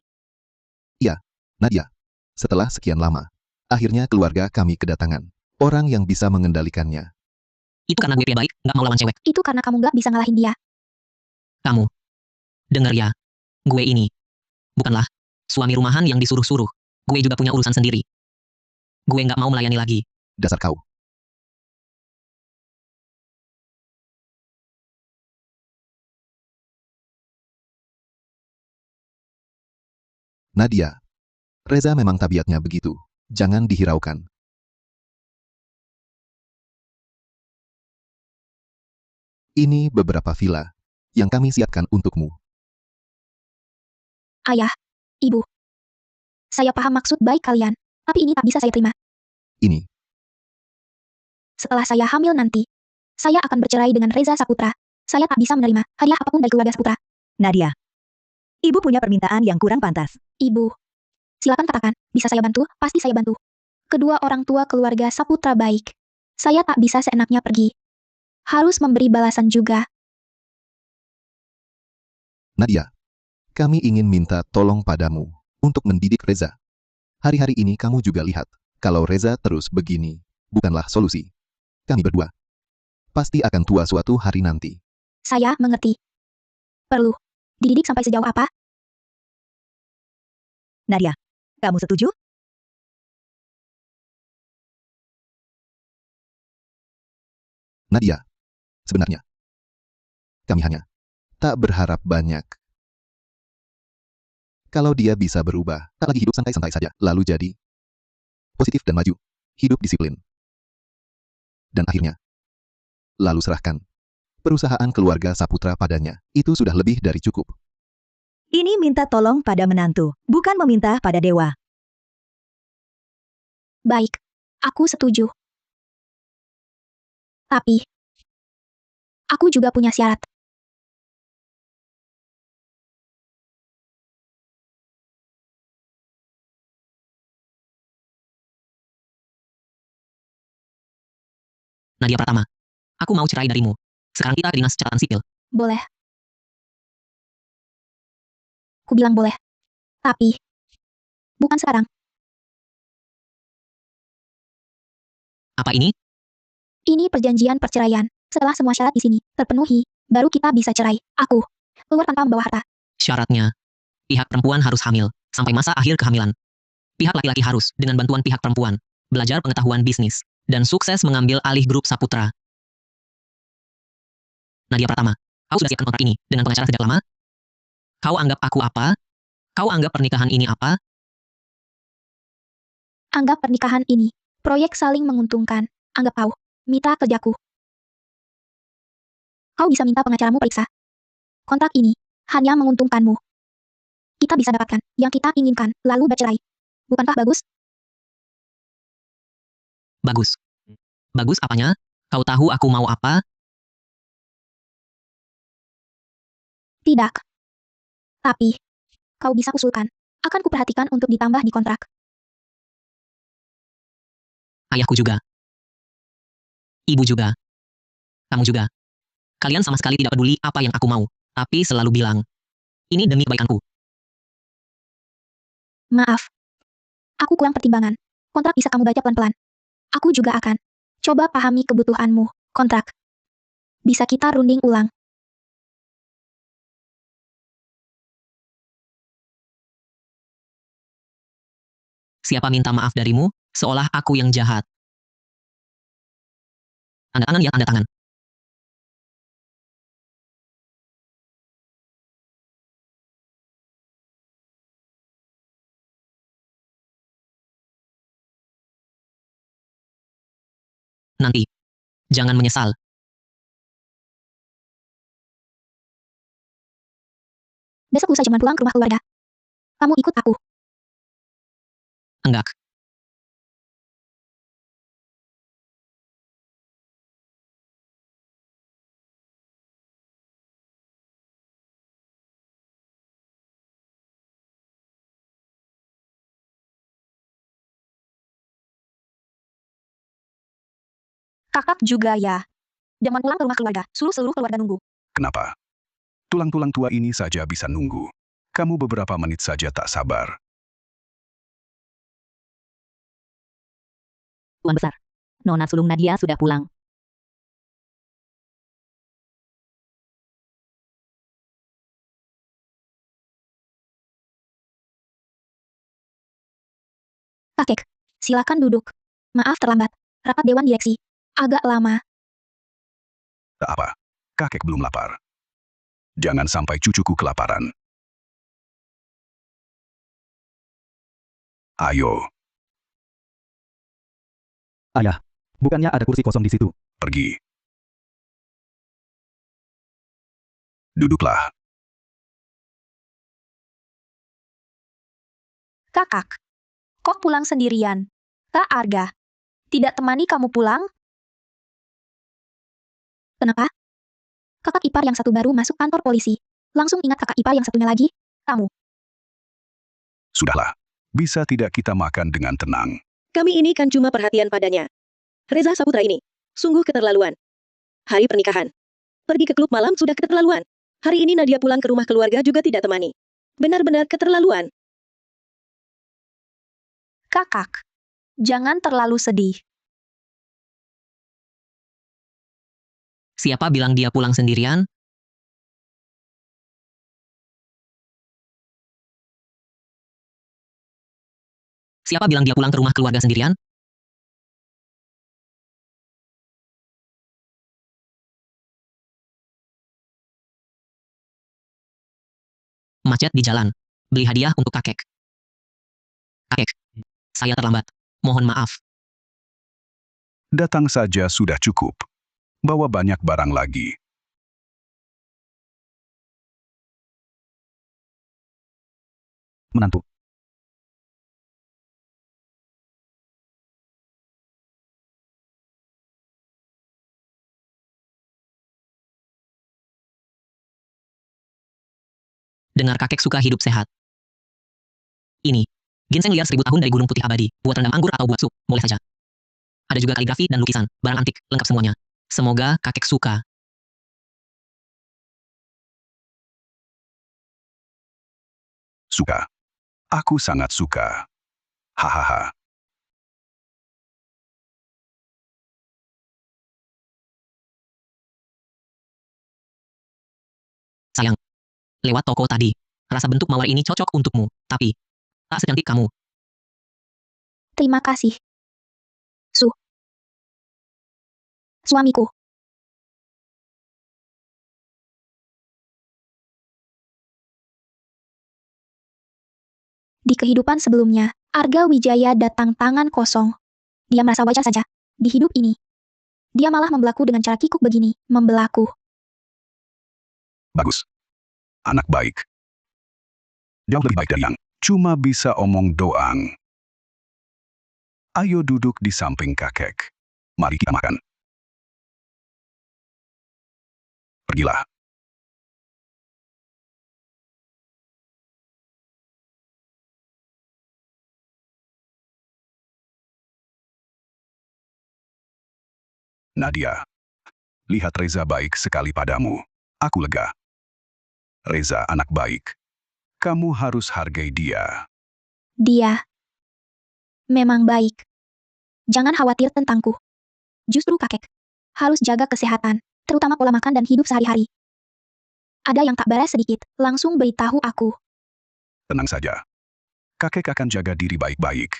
Nadia. Setelah sekian lama, akhirnya keluarga kami kedatangan orang yang bisa mengendalikannya. Itu karena gue pria baik, gak mau lawan cewek. Itu karena kamu gak bisa ngalahin dia. Kamu. Dengar ya. Gue ini. Bukanlah suami rumahan yang disuruh-suruh. Gue juga punya urusan sendiri. Gue gak mau melayani lagi. Dasar kau. Nadia. Reza memang tabiatnya begitu. Jangan dihiraukan. Ini beberapa villa yang kami siapkan untukmu. Ayah. Ibu. Saya paham maksud baik kalian. Tapi ini tak bisa saya terima. Ini, Setelah saya hamil nanti, saya akan bercerai dengan Reza Saputra. Saya tak bisa menerima hadiah apapun dari keluarga Saputra. Nadia. Ibu punya permintaan yang kurang pantas. Ibu. Silakan katakan, bisa saya bantu? Pasti saya bantu. Kedua orang tua keluarga Saputra baik. Saya tak bisa seenaknya pergi. Harus memberi balasan juga. Nadia. Kami ingin minta tolong padamu untuk mendidik Reza. Hari-hari ini kamu juga lihat, kalau Reza terus begini, bukanlah solusi. Kami berdua pasti akan tua suatu hari nanti. Saya mengerti. Perlu dididik sampai sejauh apa? Nadia. Kamu setuju? Nadia. Sebenarnya, kami hanya tak berharap banyak. Kalau dia bisa berubah, tak lagi hidup santai-santai saja, lalu jadi positif dan maju, hidup disiplin. Dan akhirnya, lalu serahkan perusahaan keluarga Saputra padanya. Itu sudah lebih dari cukup. Ini minta tolong pada menantu, bukan meminta pada dewa. Baik. Aku setuju. Tapi, aku juga punya syarat. Nadia Pratama. Aku mau cerai darimu. Sekarang kita ke dinas catatan sipil. Boleh. Ku bilang boleh. Tapi, bukan sekarang. Apa ini? Ini perjanjian perceraian. Setelah semua syarat di sini terpenuhi, baru kita bisa cerai. Aku keluar tanpa membawa harta. Syaratnya, pihak perempuan harus hamil sampai masa akhir kehamilan. Pihak laki-laki harus, dengan bantuan pihak perempuan, belajar pengetahuan bisnis dan sukses mengambil alih grup Saputra. Nadia Pratama, kau sudah siapkan kontrak ini dengan pengacara sejak lama? Kau anggap aku apa? Kau anggap pernikahan ini apa? Anggap pernikahan ini proyek saling menguntungkan. Anggap kau mitra kerjaku. Kau bisa minta pengacaramu periksa. Kontrak ini hanya menguntungkanmu. Kita bisa dapatkan yang kita inginkan, lalu bercerai. Bukankah bagus? Bagus. Bagus apanya? Kau tahu aku mau apa? Tidak. Tapi, kau bisa usulkan. Akan kuperhatikan untuk ditambah di kontrak. Ayahku juga. Ibu juga. Kamu juga. Kalian sama sekali tidak peduli apa yang aku mau, tapi selalu bilang, ini demi kebaikanku. Maaf. Aku kurang pertimbangan. Kontrak bisa kamu baca pelan-pelan. Aku juga akan. Coba pahami kebutuhanmu. Kontrak. Bisa kita runding ulang. Siapa minta maaf darimu, seolah aku yang jahat. Tanda tangan ya, tanda tangan. Nanti. Jangan menyesal. Besok lusa jam pulang ke rumah keluarga. Kamu ikut aku. Enggak. Kakak juga ya. Jangan pulang ke rumah keluarga. Suruh seluruh keluarga nunggu. Kenapa? Tulang-tulang tua ini saja bisa nunggu. Kamu beberapa menit saja tak sabar. Tuan besar. Nona sulung Nadia sudah pulang. Kakek, silakan duduk. Maaf terlambat. Rapat Dewan Direksi. Agak lama. Tak apa. Kakek belum lapar. Jangan sampai cucuku kelaparan. Ayo, Ayah, bukannya ada kursi kosong di situ? pergi. Duduklah. Kakak. Kok pulang sendirian? Kak Arga. Tidak temani kamu pulang? Kenapa? Kakak ipar yang satu baru masuk kantor polisi. Langsung ingat kakak ipar yang satunya lagi? Kamu. Sudahlah. Bisa tidak kita makan dengan tenang? Kami ini kan cuma perhatian padanya. Reza Saputra ini, sungguh keterlaluan. Hari pernikahan. Pergi ke klub malam sudah keterlaluan. Hari ini Nadia pulang ke rumah keluarga juga tidak temani. Benar-benar keterlaluan. Kakak. Jangan terlalu sedih. Siapa bilang dia pulang sendirian? Siapa bilang dia pulang ke rumah keluarga sendirian? Macet di jalan. Beli hadiah untuk kakek. Kakek. Saya terlambat. Mohon maaf. Datang saja sudah cukup. Bawa banyak barang lagi. Menantu. Dengar kakek suka hidup sehat. Ini. Ginseng liar 1000 tahun dari gunung putih abadi. Buat rendam anggur atau buat sup, boleh saja. Ada juga kaligrafi dan lukisan, barang antik, lengkap semuanya. Semoga kakek suka. Suka. Aku sangat suka. Hahaha. Sayang. Lewat toko tadi. Rasa bentuk mawar ini cocok untukmu, tapi tak secantik kamu. Terima kasih. Suamiku. Di kehidupan sebelumnya, Arga Wijaya datang tangan kosong. Dia merasa wajar saja. Di hidup ini. Dia malah membelaku dengan cara kikuk begini, membelaku. Bagus. Anak baik. Jauh lebih baik dari yang cuma bisa omong doang. Ayo duduk di samping kakek. Mari kita makan. Pergilah. Nadia, lihat Reza baik sekali padamu. Aku lega. Reza anak baik. Kamu harus hargai dia. Dia memang baik. Jangan khawatir tentangku. Justru kakek harus jaga kesehatan, terutama pola makan dan hidup sehari-hari. Ada yang tak beres sedikit, langsung beritahu aku. Tenang saja. Kakek akan jaga diri baik-baik.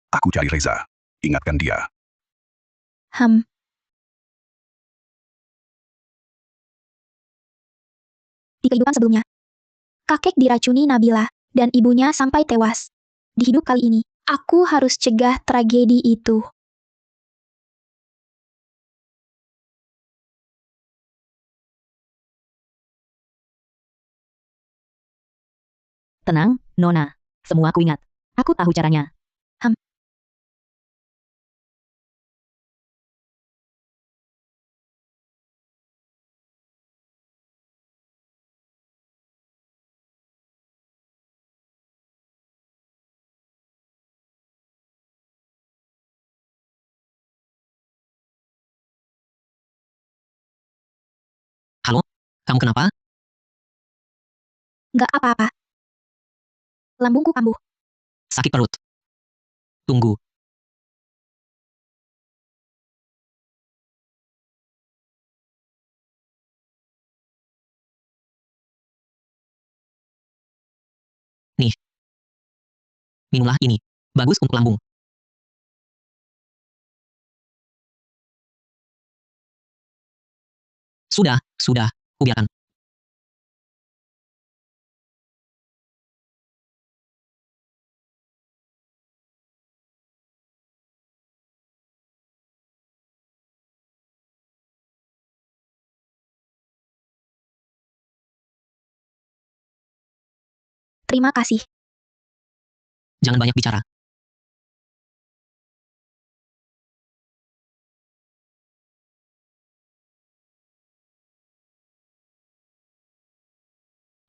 Aku cari Reza. Ingatkan dia. Di kehidupan sebelumnya, kakek diracuni Nabila, dan ibunya sampai tewas. Di hidup kali ini, aku harus cegah tragedi itu. Tenang, Nona. Semua aku ingat. Aku tahu caranya. Halo? Kamu kenapa? Nggak apa-apa. Lambungku kambuh. Sakit perut. Tunggu. Nih. Minumlah ini. Bagus untuk lambung. Sudah. Kubiarkan. Terima kasih. Jangan banyak bicara.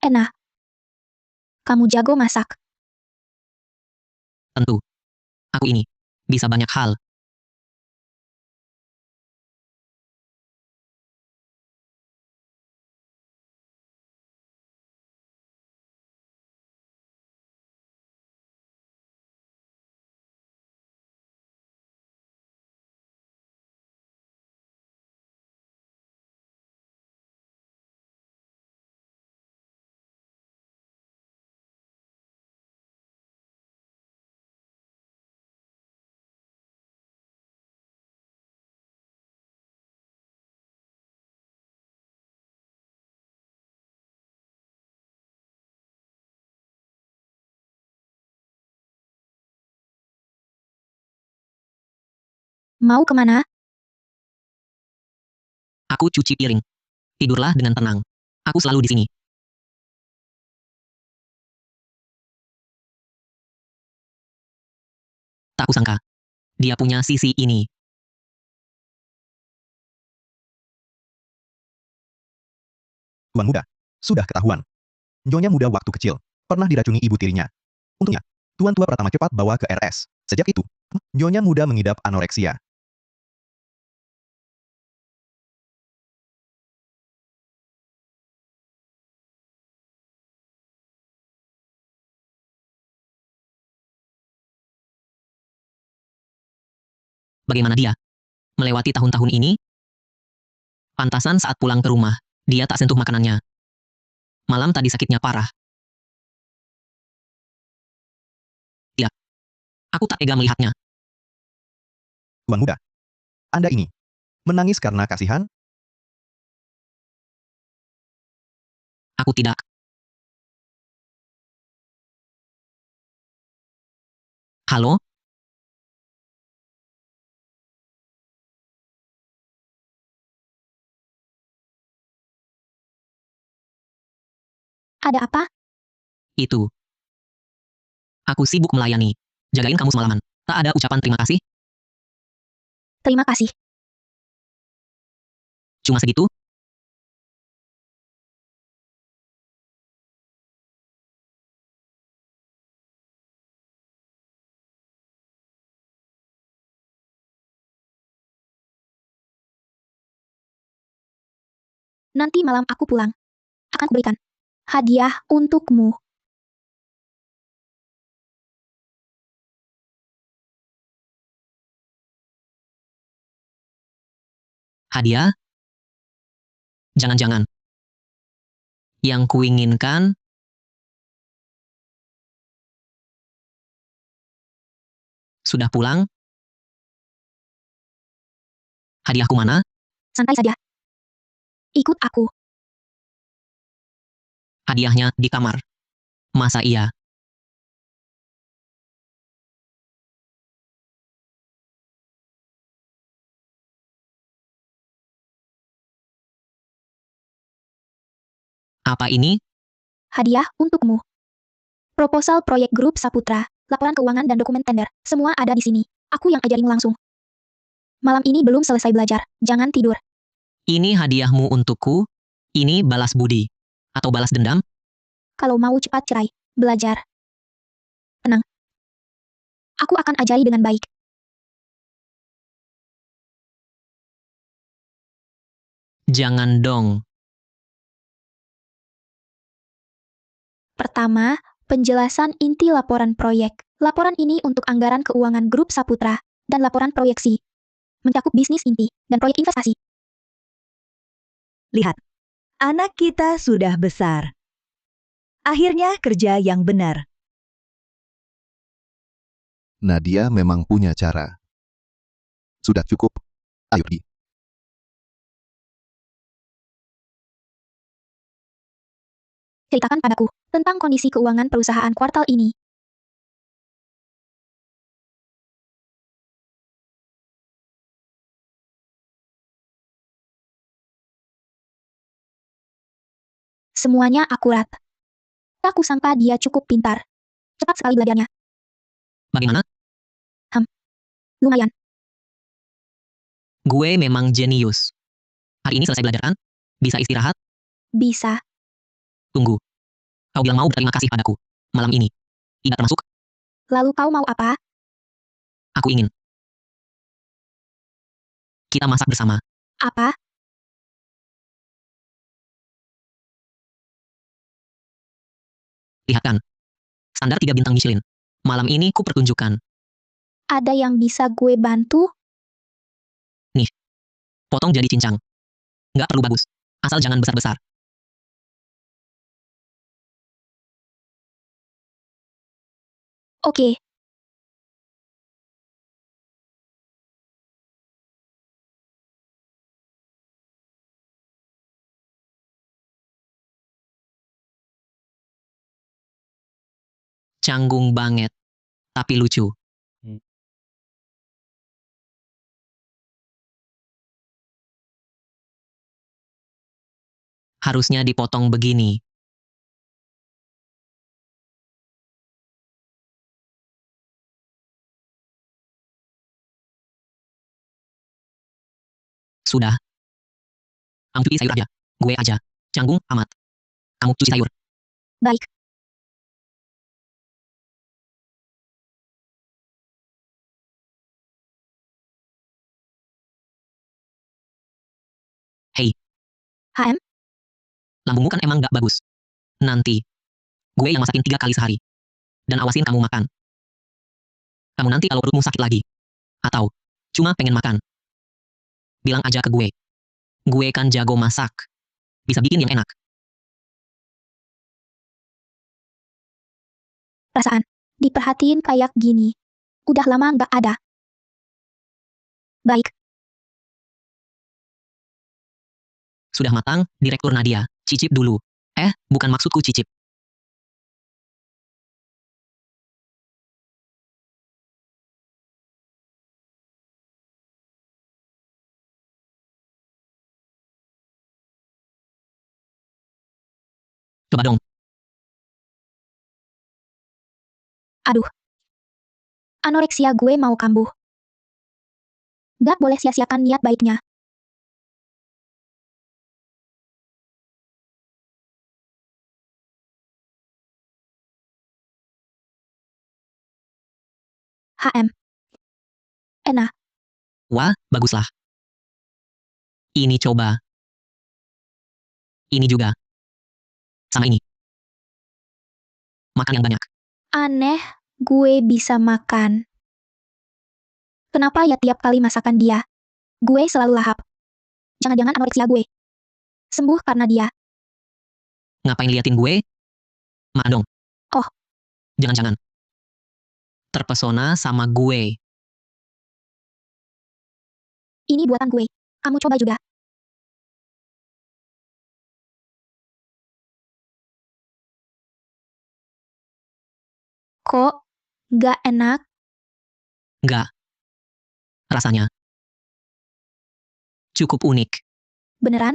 Enak. Kamu jago masak. Tentu. Aku ini. Bisa banyak hal. Mau kemana? Aku cuci piring. Tidurlah dengan tenang. Aku selalu di sini. Tak kusangka. Dia punya sisi ini. Tuan muda, sudah ketahuan. Nyonya muda waktu kecil, pernah diracuni ibu tirinya. Untungnya, tuan tua pertama cepat bawa ke RS. Sejak itu, Nyonya muda mengidap anoreksia. Bagaimana dia? Melewati tahun-tahun ini? Pantasan saat pulang ke rumah, dia tak sentuh makanannya. Malam tadi sakitnya parah. Ya. Aku tak tega melihatnya. Tuan muda, Anda ini menangis karena kasihan? Aku tidak. Halo? Ada apa? Itu. Aku sibuk melayani. Jagain kamu semalaman. Tak ada ucapan terima kasih? Terima kasih. Cuma segitu? Nanti malam aku pulang. Akan kuberikan hadiah untukmu. Hadiah? Jangan-jangan. Yang kuinginkan sudah pulang? Hadiahku mana? Santai saja. Ikut aku. Hadiahnya di kamar. Masa iya? Apa ini? Hadiah untukmu. Proposal proyek grup Saputra, laporan keuangan dan dokumen tender, semua ada di sini. Aku yang ajarin langsung. Malam ini belum selesai belajar, jangan tidur. Ini hadiahmu untukku? Ini balas budi? Atau balas dendam? Kalau mau cepat cerai, belajar. Tenang. Aku akan ajari dengan baik. Jangan dong. Pertama, penjelasan inti laporan proyek. Laporan ini untuk anggaran keuangan grup Saputra, dan laporan proyeksi. Mencakup bisnis inti, dan proyek investasi. Lihat, anak kita sudah besar. Akhirnya kerja yang benar. Nadia memang punya cara. Sudah cukup. Ayo pergi. Ceritakan padaku, tentang kondisi keuangan perusahaan kuartal ini. Semuanya akurat. Aku sangka dia cukup pintar. Cepat sekali belajarnya. Bagaimana? Lumayan. Gue memang jenius. Hari ini selesai belajar kan? Bisa istirahat? Bisa. Tunggu. Kau bilang mau berterima kasih padaku. Malam ini. Tidak termasuk. Lalu kau mau apa? Aku ingin. Kita masak bersama. Apa? Lihat kan. Standar 3 bintang Michelin. Malam ini ku pertunjukkan. Ada yang bisa gue bantu? Potong jadi cincang. Nggak perlu bagus. Asal jangan besar-besar. Oke. Canggung banget. Tapi lucu. Harusnya dipotong begini. Sudah. Kamu cuci sayur aja. Gue aja. Canggung amat. Kamu cuci sayur. Baik. Hei. HM? Lambungmu kan emang nggak bagus. Nanti. Gue yang masakin 3 kali sehari. Dan awasin kamu makan. Kamu nanti kalau perutmu sakit lagi. Atau. Cuma pengen makan. Bilang aja ke gue. Gue kan jago masak. Bisa bikin yang enak. Perasaan. Diperhatiin kayak gini. Udah lama nggak ada. Baik. Sudah matang, Direktur Nadia. Cicip dulu. Bukan maksudku cicip. Coba dong. Aduh. Anoreksia gue mau kambuh. Gak boleh sia-siakan niat baiknya. HM. Enak. Wah, baguslah. Ini coba. Ini juga. Sama ini. Makan yang banyak. Aneh, gue bisa makan. Kenapa ya tiap kali masakan dia? Gue selalu lahap. Jangan-jangan anoreksia gue. Sembuh karena dia. Ngapain liatin gue? Makan dong. Oh. Jangan-jangan. Terpesona sama gue. Ini buatan gue. Kamu coba juga. Kok gak enak? Nggak. Rasanya. Cukup unik. Beneran?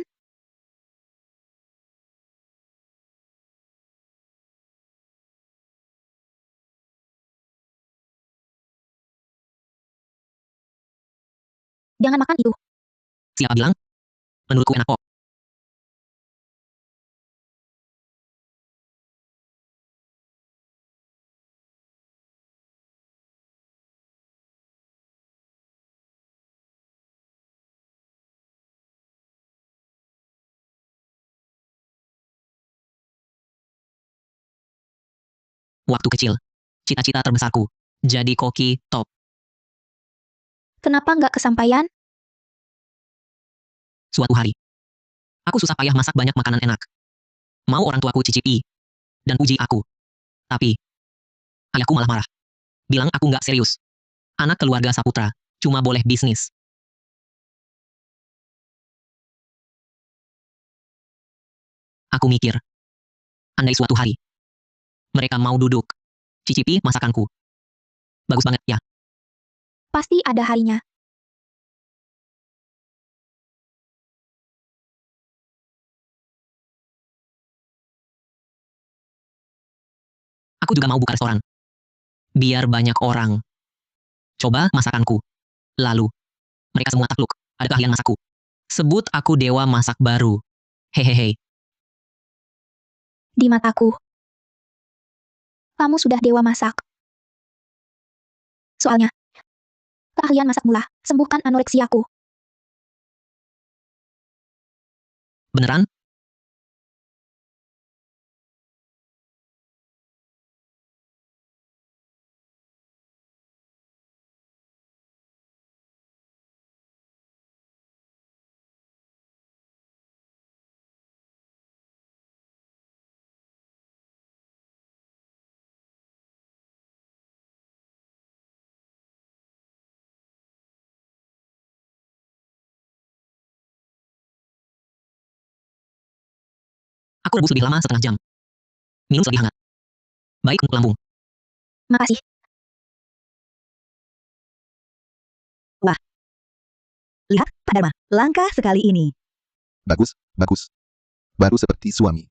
Jangan makan itu. Siapa bilang? Menurutku enak kok. Waktu kecil. Cita-cita terbesarku. Jadi koki top. Kenapa nggak kesampaian? Suatu hari. Aku susah payah masak banyak makanan enak. Mau orang tuaku cicipi. Dan puji aku. Tapi. Ayahku malah marah. Bilang aku nggak serius. Anak keluarga Saputra. Cuma boleh bisnis. Aku mikir. Andai suatu hari. Mereka mau duduk. Cicipi masakanku. Bagus banget ya. Pasti ada harinya. Aku juga mau buka restoran. Biar banyak orang. Coba masakanku. Lalu. Mereka semua takluk. Ada keahlian masakku. Sebut aku dewa masak baru. Hehehe. Di mataku. Kamu sudah dewa masak. Soalnya. Keahlian masak mula. Sembuhkan anoreksiaku. Beneran? Aku rebus lebih lama setengah jam. Minum lebih hangat. Baik untuk lambung. Makasih. Wah. Lihat, Pak Dharma. Langkah sekali ini. Bagus, bagus. Baru seperti suami.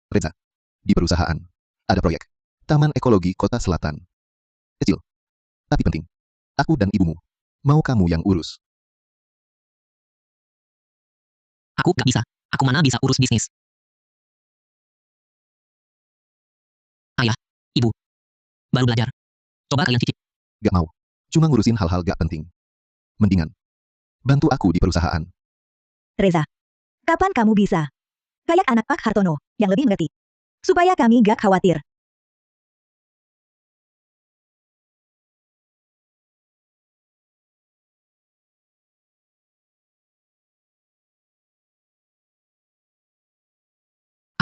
Reza. Di perusahaan. Ada proyek. Taman Ekologi Kota Selatan. Kecil. Tapi penting. Aku dan ibumu. Mau kamu yang urus. Aku gak bisa. Aku mana bisa urus bisnis. Ayah. Ibu. Baru belajar. Coba kalian cicip. Gak mau. Cuma ngurusin hal-hal gak penting. Mendingan. Bantu aku di perusahaan. Reza. Kapan kamu bisa? Kayak anak Pak Hartono, yang lebih mengerti. Supaya kami gak khawatir.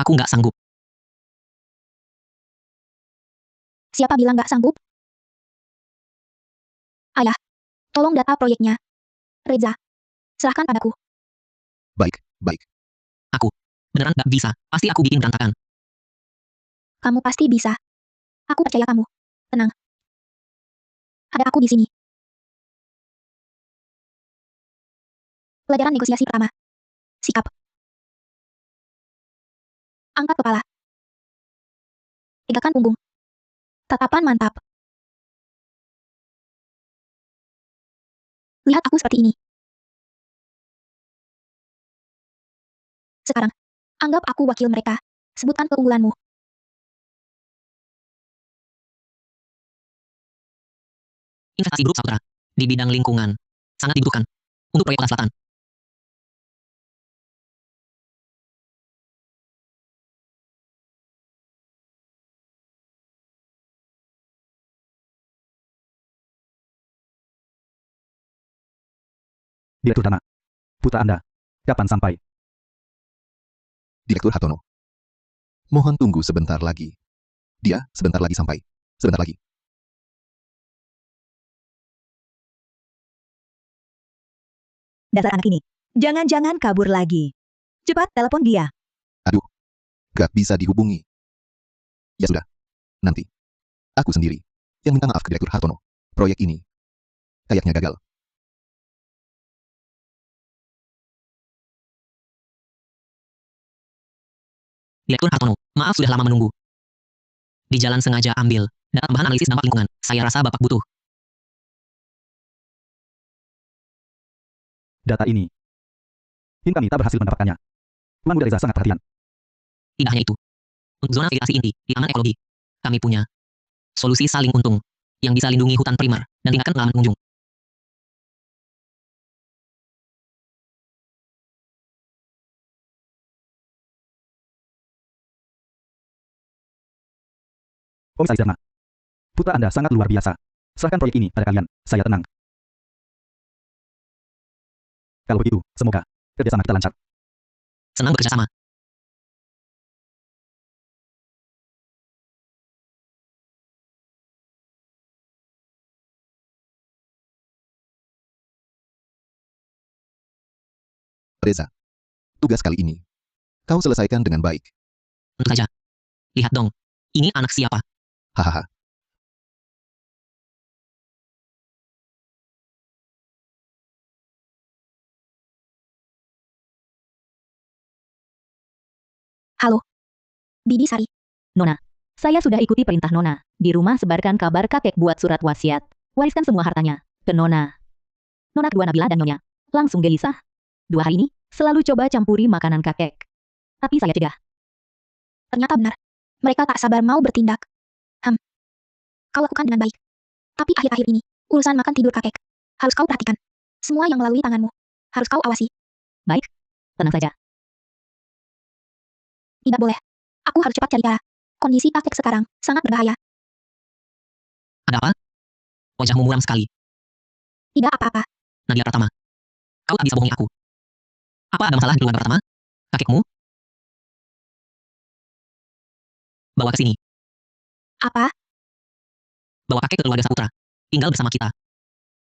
Aku gak sanggup. Siapa bilang nggak sanggup? Ayah, tolong data proyeknya. Reza, serahkan padaku. Baik, baik. Aku. Beneran gak bisa. Pasti aku bikin berantakan. Kamu pasti bisa. Aku percaya kamu. Tenang. Ada aku di sini. Pelajaran negosiasi pertama. Sikap. Angkat kepala. Tegakkan punggung. Tatapan mantap. Lihat aku seperti ini. Sekarang, anggap aku wakil mereka. Sebutkan keunggulanmu. Investasi grup Saputra. di bidang lingkungan. Sangat dibutuhkan. Untuk proyek Kota Selatan. Direktur Dana. Putra Anda. Kapan sampai? Direktur Hartono. Mohon tunggu sebentar lagi. Dia sebentar lagi sampai. Sebentar lagi. Dasar anak ini. Jangan-jangan kabur lagi. Cepat telepon dia. Aduh. Gak bisa dihubungi. Ya sudah. Nanti. Aku sendiri. Yang minta maaf ke Direktur Hartono. Proyek ini. Kayaknya gagal. Direktur Hartono, maaf sudah lama menunggu. Di jalan sengaja ambil data tambahan analisis dampak lingkungan. Saya rasa Bapak butuh. Data ini. Tim kami tak berhasil mendapatkannya. Tuan Muda Reza sangat perhatian. Tidak hanya itu. Untuk zona vegetasi inti di taman ekologi, kami punya solusi saling untung yang bisa lindungi hutan primer dan tingkatkan pengalaman pengunjung. Komisaris Dharma. Putra Anda sangat luar biasa. Serahkan proyek ini pada kalian. Saya tenang. Kalau begitu, semoga kerjasama kita lancar. Senang bekerja sama. Reza. Tugas kali ini. Kau selesaikan dengan baik. Tentu saja. Lihat dong. Ini anak siapa? Hahaha. Halo. Bibi Sari. Nona. Saya sudah ikuti perintah Nona. Di rumah sebarkan kabar kakek buat surat wasiat. Wariskan semua hartanya. Ke Nona. Nona kedua Nabila dan Nyonya. Langsung gelisah. 2 hari ini, selalu coba campuri makanan kakek. Tapi saya cegah. Ternyata benar. Mereka tak sabar mau bertindak. Kau lakukan dengan baik. Tapi akhir-akhir ini, urusan makan tidur kakek. Harus kau perhatikan. Semua yang melalui tanganmu. Harus kau awasi. Tenang saja. Tidak boleh. Aku harus cepat cari cara. Kondisi kakek sekarang sangat berbahaya. Ada apa? Wajahmu muram sekali. Tidak apa-apa. Nadia Pratama. Kau tak bisa bohongi aku. Apa ada masalah di keluarga Pratama? Kakekmu? Bawa ke sini. Apa? Bawa kakek ke keluarga Saputra. Tinggal bersama kita.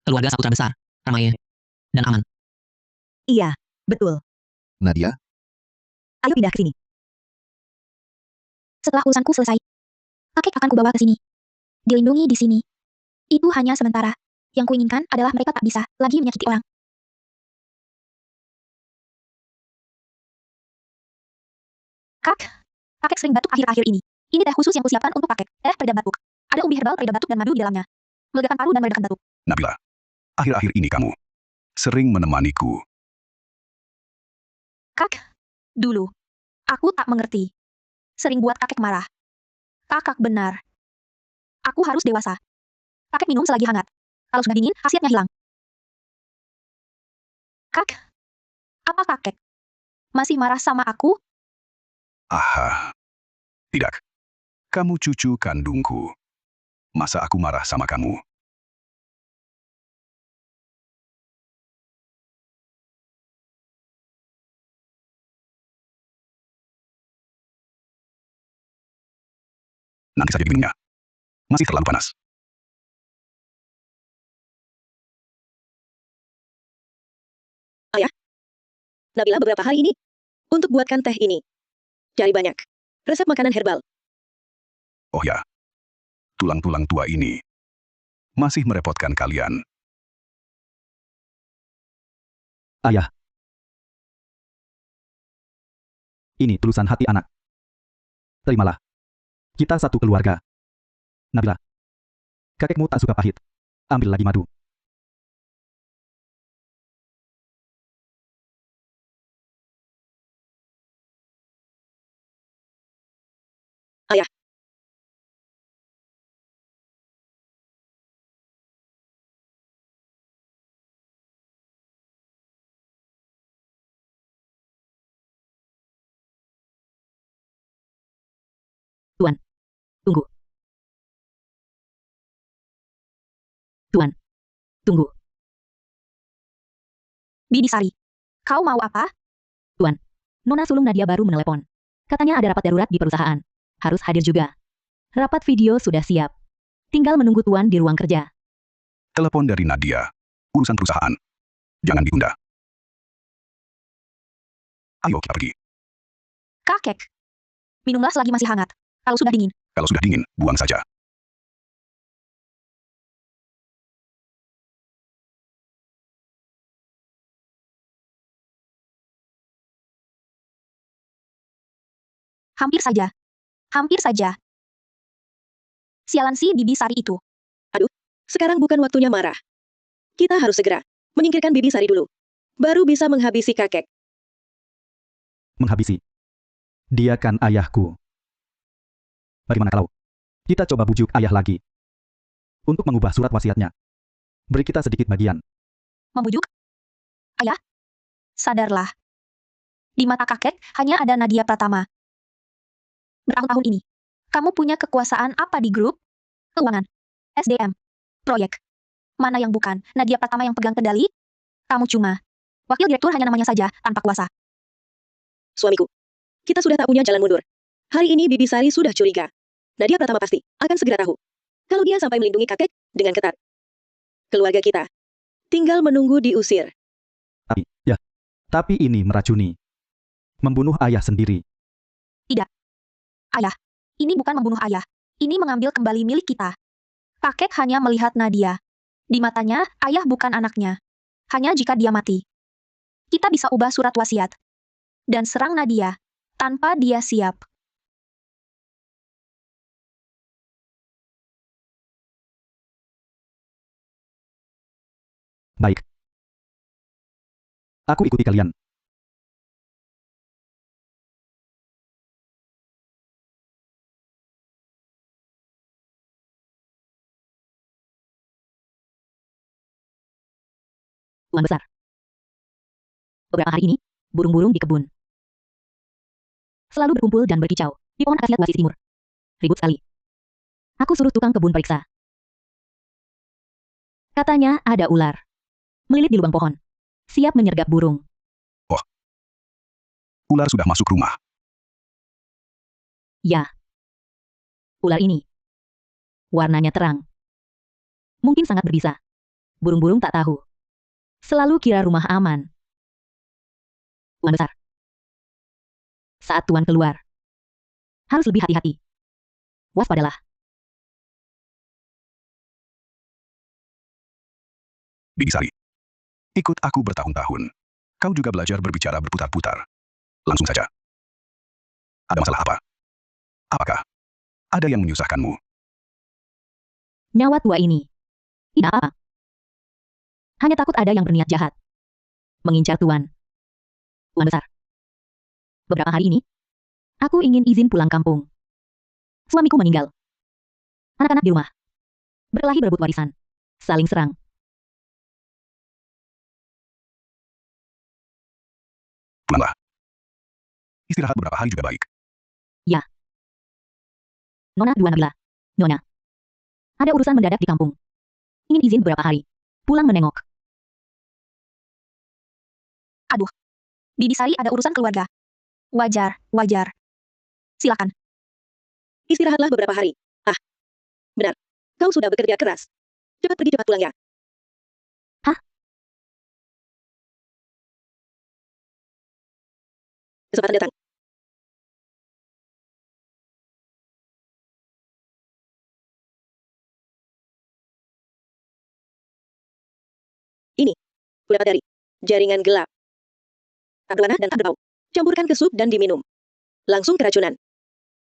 Keluarga Saputra besar, ramai, dan aman. Iya, betul. Nadia. Ayo pindah ke sini. Setelah urusanku selesai, kakek akan kubawa ke sini. Dilindungi di sini. Itu hanya sementara. Yang kuinginkan adalah mereka tak bisa lagi menyakiti orang. Kakek sering batuk akhir-akhir ini. Ini teh khusus yang kusiapkan untuk kakek. Peredam batuk. Ada umbi herbal peredam batuk dan madu di dalamnya. Melegakan paru dan meredakan batuk. Nabila. Akhir-akhir ini kamu sering menemaniku. Dulu, aku tak mengerti. Sering buat kakek marah. Kakak benar. Aku harus dewasa. Kakek minum selagi hangat. Kalau sudah dingin, khasiatnya hilang. Apa kakek masih marah sama aku? Aha. Tidak. Kamu cucu kandungku. Masa aku marah sama kamu? Nanti saja diminumnya. Masih terlalu panas. Ayah. Nabila beberapa hari ini untuk buatkan teh ini. Cari banyak resep makanan herbal. Oh ya. Tulang-tulang tua ini masih merepotkan kalian. Ayah. Ini tulusan hati anak. Terimalah. Kita satu keluarga. Nabila. Kakekmu tak suka pahit. Ambil lagi madu. Ayah. Tunggu. Tuan. Tunggu. Bibi Sari, kau mau apa? Tuan. Nona sulung Nadia baru menelepon. Katanya ada rapat darurat di perusahaan. Harus hadir juga. Rapat video sudah siap. Tinggal menunggu Tuan di ruang kerja. Telepon dari Nadia. Urusan perusahaan. Jangan ditunda. Ayo kita pergi. Kakek. Minumlah selagi masih hangat. Kalau sudah dingin, Kalau sudah dingin, buang saja. hampir saja. Hampir saja. Sialan si Bibi Sari itu. Sekarang bukan waktunya marah. Kita harus segera menyingkirkan Bibi Sari dulu. Baru bisa menghabisi kakek. Menghabisi. Dia kan ayahku. Bagaimana kalau kita coba bujuk ayah lagi untuk mengubah surat wasiatnya? Beri kita sedikit bagian. Membujuk? Ayah? Sadarlah. Di mata kakek, hanya ada Nadia Pratama. Bertahun-tahun ini, kamu punya kekuasaan apa di grup? Keuangan, SDM, proyek. Mana yang bukan Nadia Pratama yang pegang kendali? Kamu cuma wakil direktur, hanya namanya saja, tanpa kuasa. Suamiku, kita sudah tak punya jalan mundur. Hari ini Bibi Sari sudah curiga. Nadia Pratama pasti akan segera tahu. Kalau dia sampai melindungi kakek dengan ketat. Keluarga kita tinggal menunggu diusir. Tapi ini meracuni. Membunuh ayah sendiri. Ayah, ini bukan membunuh ayah. Ini mengambil kembali milik kita. Kakek hanya melihat Nadia. Di matanya, ayah bukan anaknya. Hanya jika dia mati. Kita bisa ubah surat wasiat. Dan serang Nadia. Tanpa dia siap. Baik. Aku ikuti kalian. Tuan besar. Beberapa hari ini, burung-burung di kebun selalu berkumpul dan berkicau di pohon akasia tua sisi timur. Ribut sekali. Aku suruh tukang kebun periksa. Katanya ada ular. Melilit di lubang pohon. Siap menyergap burung. Ular sudah masuk rumah. Ya. Ular ini. Warnanya terang. Mungkin sangat berbisa. Burung-burung tak tahu. Selalu kira rumah aman. Tuan besar. Saat Tuan keluar, harus lebih hati-hati. Waspadalah. Bibi Sari. Ikut aku bertahun-tahun. Kau juga belajar berbicara berputar-putar. Langsung saja. Ada masalah apa? Apakah ada yang menyusahkanmu? Nyawa tua ini. Tidak apa. Hanya takut ada yang berniat jahat. Mengincar Tuan. Tuan besar. Beberapa hari ini, aku ingin izin pulang kampung. Suamiku meninggal. Anak-anak di rumah. Berkelahi berebut warisan. Saling serang. Pulanglah. Istirahat beberapa hari juga baik. Nona Dua Nabila. Nyonya. Ada urusan mendadak di kampung. Ingin izin beberapa hari. Pulang menengok. Bibi Sari ada urusan keluarga. Wajar, wajar. Silakan. Istirahatlah beberapa hari. Benar. Kau sudah bekerja keras. Cepat pergi, cepat pulang ya. Hah? Kesempatan datang. Ini. Kudapat dari jaringan gelap. Tak berwarna dan tak berbau. Campurkan ke sup dan diminum. Langsung keracunan.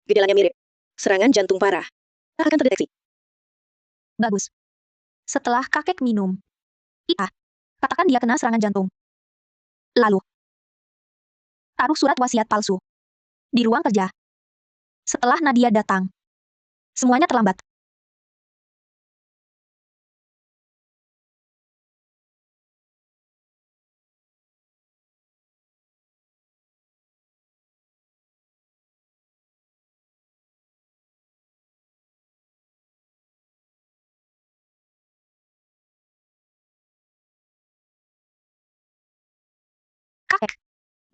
Gejalanya mirip serangan jantung parah. Tak akan terdeteksi. Bagus. Setelah kakek minum. Iya. Katakan dia kena serangan jantung. Lalu. Taruh surat wasiat palsu. Di ruang kerja. Setelah Nadia datang. Semuanya terlambat.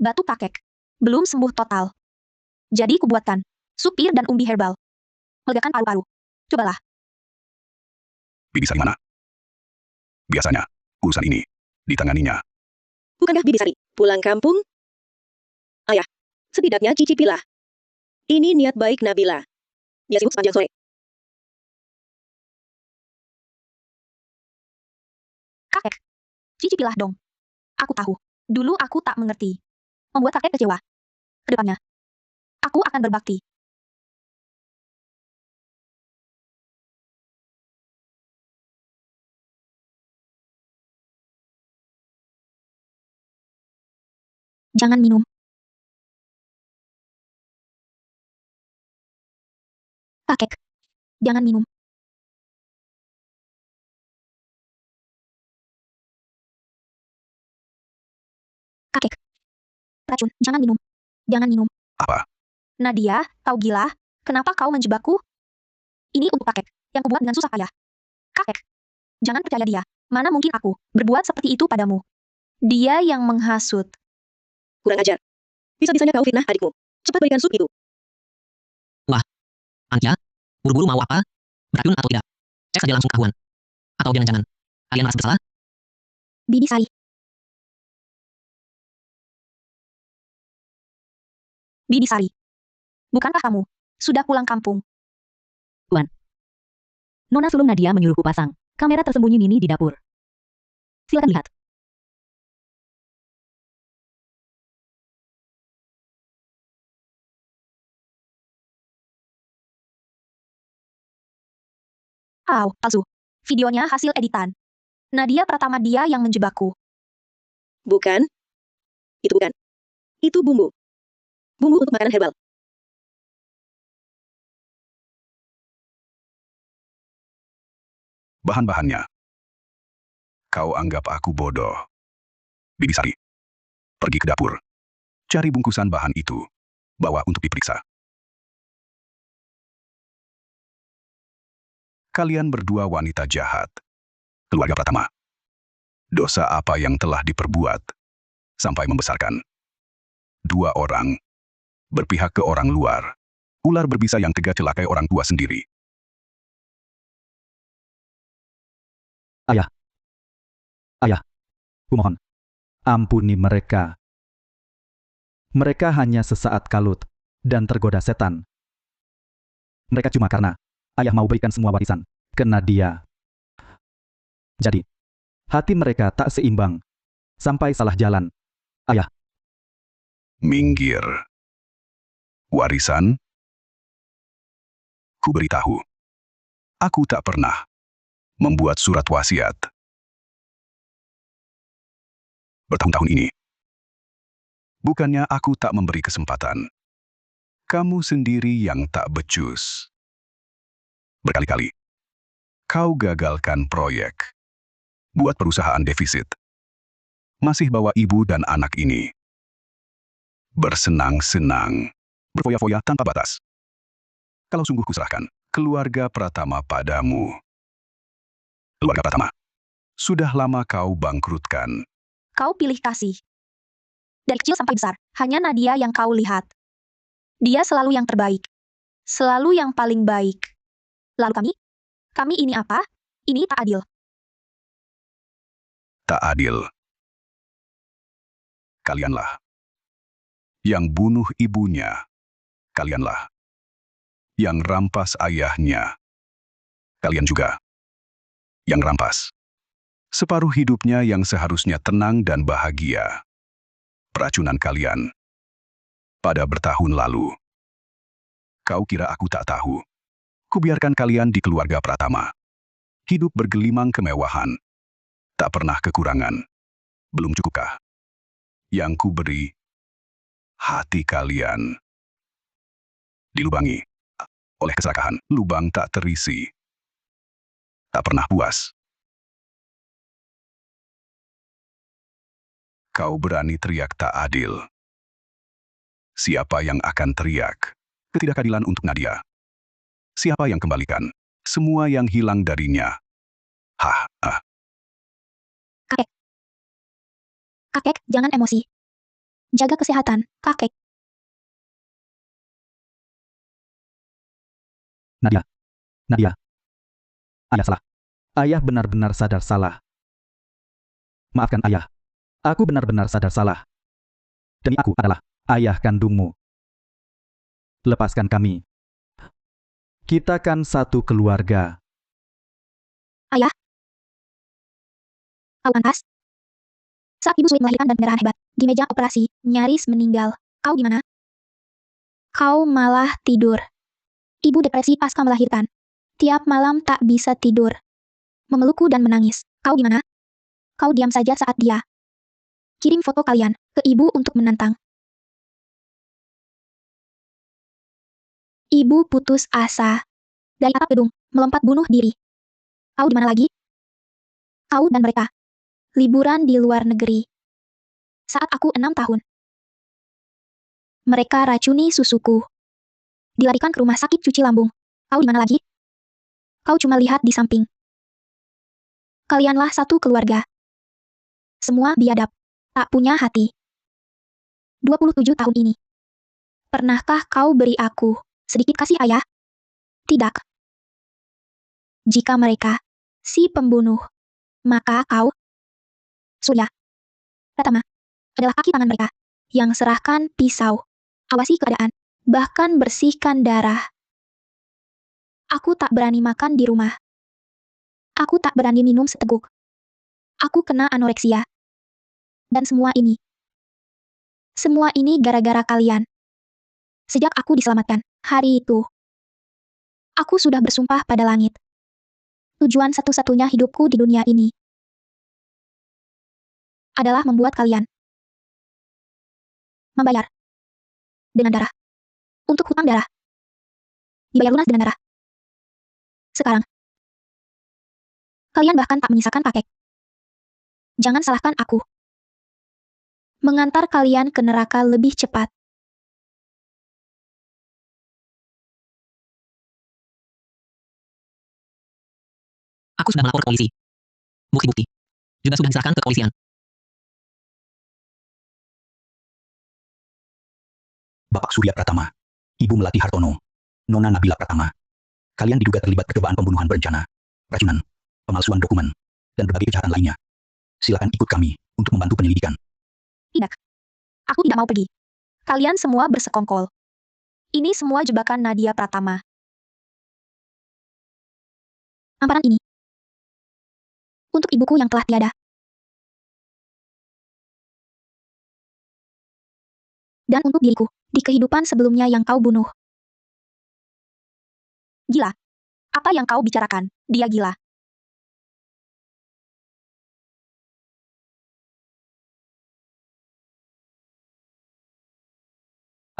Batu kakek. Belum sembuh total. Jadi kubuatkan. Sup pir dan umbi herbal. Melegakan paru-paru. Cobalah. Bibi Sari mana? Biasanya, urusan ini ditanganinya. Bukankah Bibi Sari pulang kampung? Ayah, setidaknya cicipilah. Ini niat baik Nabila. Dia sibuk sepanjang sore. Kakek. Cicipilah dong. Aku tahu. Dulu aku tak mengerti. Membuat kakek kecewa. Kedepannya. Aku akan berbakti. Jangan minum. Kakek. Jangan minum. Kakek. Racun, jangan minum. Jangan minum. Apa? Nadia, kau gila? Kenapa kau menjebakku? Ini untuk kakek, yang kubuat dengan susah payah. Kakek. Jangan percaya dia. Mana mungkin aku berbuat seperti itu padamu. Dia yang menghasut. Kurang ajar. Bisa-bisanya kau fitnah adikmu. Cepat berikan sup itu. Anja, buru-buru mau apa? Beracun atau tidak? Cek saja langsung ketahuan. Atau jangan-jangan kalian merasa bersalah? Bibi Sari. Bibi Sari. Bukankah kamu sudah pulang kampung? Nona sulung Nadia menyuruhku pasang kamera tersembunyi mini di dapur. Silakan lihat. Palsu. Videonya hasil editan. Nadia Pratama dia yang menjebakku. Bukan. Itu bukan. Itu bumbu. Bumbu untuk makanan herbal. Bahan-bahannya. Kau anggap aku bodoh. Bibi Sari. Pergi ke dapur. Cari bungkusan bahan itu. Bawa untuk diperiksa. Kalian berdua wanita jahat. Keluarga Pratama. Dosa apa yang telah diperbuat sampai membesarkan dua orang berpihak ke orang luar. Ular berbisa yang tega celakai orang tua sendiri. Ayah, kumohon, ampuni mereka. Mereka hanya sesaat kalut dan tergoda setan. Mereka cuma karena ayah mau berikan semua warisan ke Nadia. Jadi, hati mereka tak seimbang sampai salah jalan. Ayah. Minggir. Warisan? Ku beritahu. Aku tak pernah membuat surat wasiat. Bertahun-tahun ini. Bukannya aku tak memberi kesempatan. Kamu sendiri yang tak becus. Berkali-kali. Kau gagalkan proyek. Buat perusahaan defisit. Masih bawa ibu dan anak ini. Bersenang-senang. Berfoya-foya tanpa batas. Kalau sungguh kuserahkan keluarga Pratama padamu. Keluarga Pratama. Sudah lama kau bangkrutkan. Kau pilih kasih. Dari kecil sampai besar, hanya Nadia yang kau lihat. Dia selalu yang terbaik. Selalu yang paling baik. Lalu kami? Kami ini apa? Ini tak adil. Tak adil. Kalianlah yang bunuh ibunya. Kalianlah yang rampas ayahnya. Kalian juga yang rampas separuh hidupnya yang seharusnya tenang dan bahagia. Peracunan kalian pada bertahun lalu. Kau kira aku tak tahu? Kubiarkan kalian di keluarga Pratama. Hidup bergelimang kemewahan. Tak pernah kekurangan. Belum cukupkah? Yang ku beri hati kalian dilubangi oleh keserakahan. Lubang tak terisi. Tak pernah puas. Kau berani teriak tak adil. Siapa yang akan teriak ketidakadilan untuk Nadia? Siapa yang kembalikan semua yang hilang darinya? Kakek, jangan emosi. Jaga kesehatan, kakek. Nadia. Nadia. Ayah salah. Ayah benar-benar sadar salah. Maafkan ayah. Aku benar-benar sadar salah. Dan aku adalah ayah kandungmu. Lepaskan kami. Kita kan satu keluarga. Ayah. Kau pantas? Saat ibu sulit melahirkan dan pendarahan hebat, di meja operasi, nyaris meninggal. Kau di mana? Kau malah tidur. Ibu depresi pasca melahirkan. Tiap malam tak bisa tidur. Memelukku dan menangis. Kau di mana? Kau diam saja saat dia kirim foto kalian ke ibu untuk menantang. Ibu putus asa. Dari atap gedung, melompat bunuh diri. Kau di mana lagi? Kau dan mereka. Liburan di luar negeri. Saat aku 6 tahun. Mereka racuni susuku. Dilarikan ke rumah sakit cuci lambung. Kau di mana lagi? Kau cuma lihat di samping. Kalianlah satu keluarga. Semua biadab. Tak punya hati. 27 tahun ini. Pernahkah kau beri aku sedikit kasih ayah? Tidak. Jika mereka si pembunuh, maka kau, Surya Pratama, adalah kaki tangan mereka yang serahkan pisau, awasi keadaan, bahkan bersihkan darah. Aku tak berani makan di rumah. Aku tak berani minum seteguk. Aku kena anoreksia. Dan semua ini gara-gara kalian. Sejak aku diselamatkan, hari itu, aku sudah bersumpah pada langit. Tujuan satu-satunya hidupku di dunia ini adalah membuat kalian membayar dengan darah. Untuk hutang darah. Dibayar lunas dengan darah. Sekarang, kalian bahkan tak menyisakan kakek. Jangan salahkan aku. Mengantar kalian ke neraka lebih cepat. Aku sudah melapor ke polisi. Bukti-bukti juga sudah diserahkan ke kepolisian. Bapak Surya Pratama, Ibu Melati Hartono, Nona Nabila Pratama. Kalian diduga terlibat percobaan pembunuhan berencana, racunan, pemalsuan dokumen, dan berbagai kejahatan lainnya. Silakan ikut kami untuk membantu penyelidikan. Tidak. Aku tidak mau pergi. Kalian semua bersekongkol. Ini semua jebakan Nadia Pratama. Amparan ini untuk ibuku yang telah tiada. Dan untuk diriku, di kehidupan sebelumnya yang kau bunuh. Gila. Apa yang kau bicarakan? Dia gila.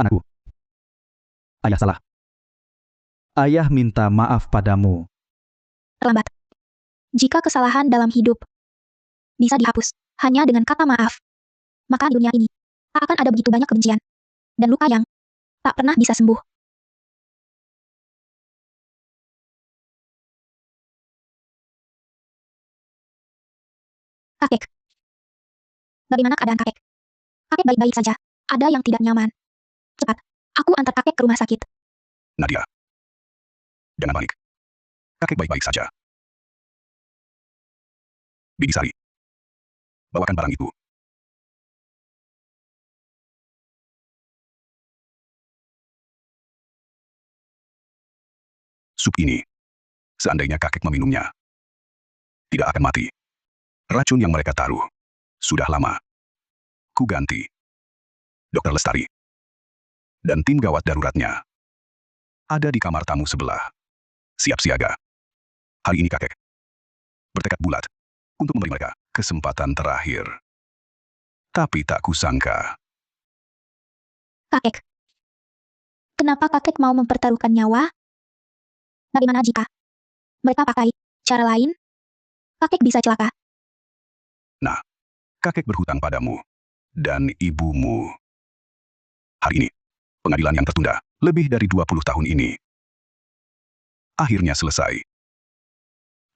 Anakku. Ayah salah. Ayah minta maaf padamu. Terlambat. Jika kesalahan dalam hidup bisa dihapus hanya dengan kata maaf, maka di dunia ini tak akan ada begitu banyak kebencian dan luka yang tak pernah bisa sembuh. Kakek. Bagaimana keadaan kakek? Kakek baik-baik saja. Ada yang tidak nyaman. Cepat, aku antar kakek ke rumah sakit. Nadia. Jangan panik. Kakek baik-baik saja. Bibi Sari. Bawakan barang itu. Sup ini, seandainya kakek meminumnya, tidak akan mati. Racun yang mereka taruh sudah lama. Ku ganti. Dokter Lestari dan tim gawat daruratnya ada di kamar tamu sebelah. Siap siaga. Hari ini kakek bertekad bulat untuk memberi mereka kesempatan terakhir. Tapi tak kusangka. Kakek. Kenapa kakek mau mempertaruhkan nyawa? Bagaimana jika mereka pakai cara lain? Kakek bisa celaka. Nah, kakek berhutang padamu dan ibumu. Hari ini, pengadilan yang tertunda lebih dari 20 tahun ini akhirnya selesai.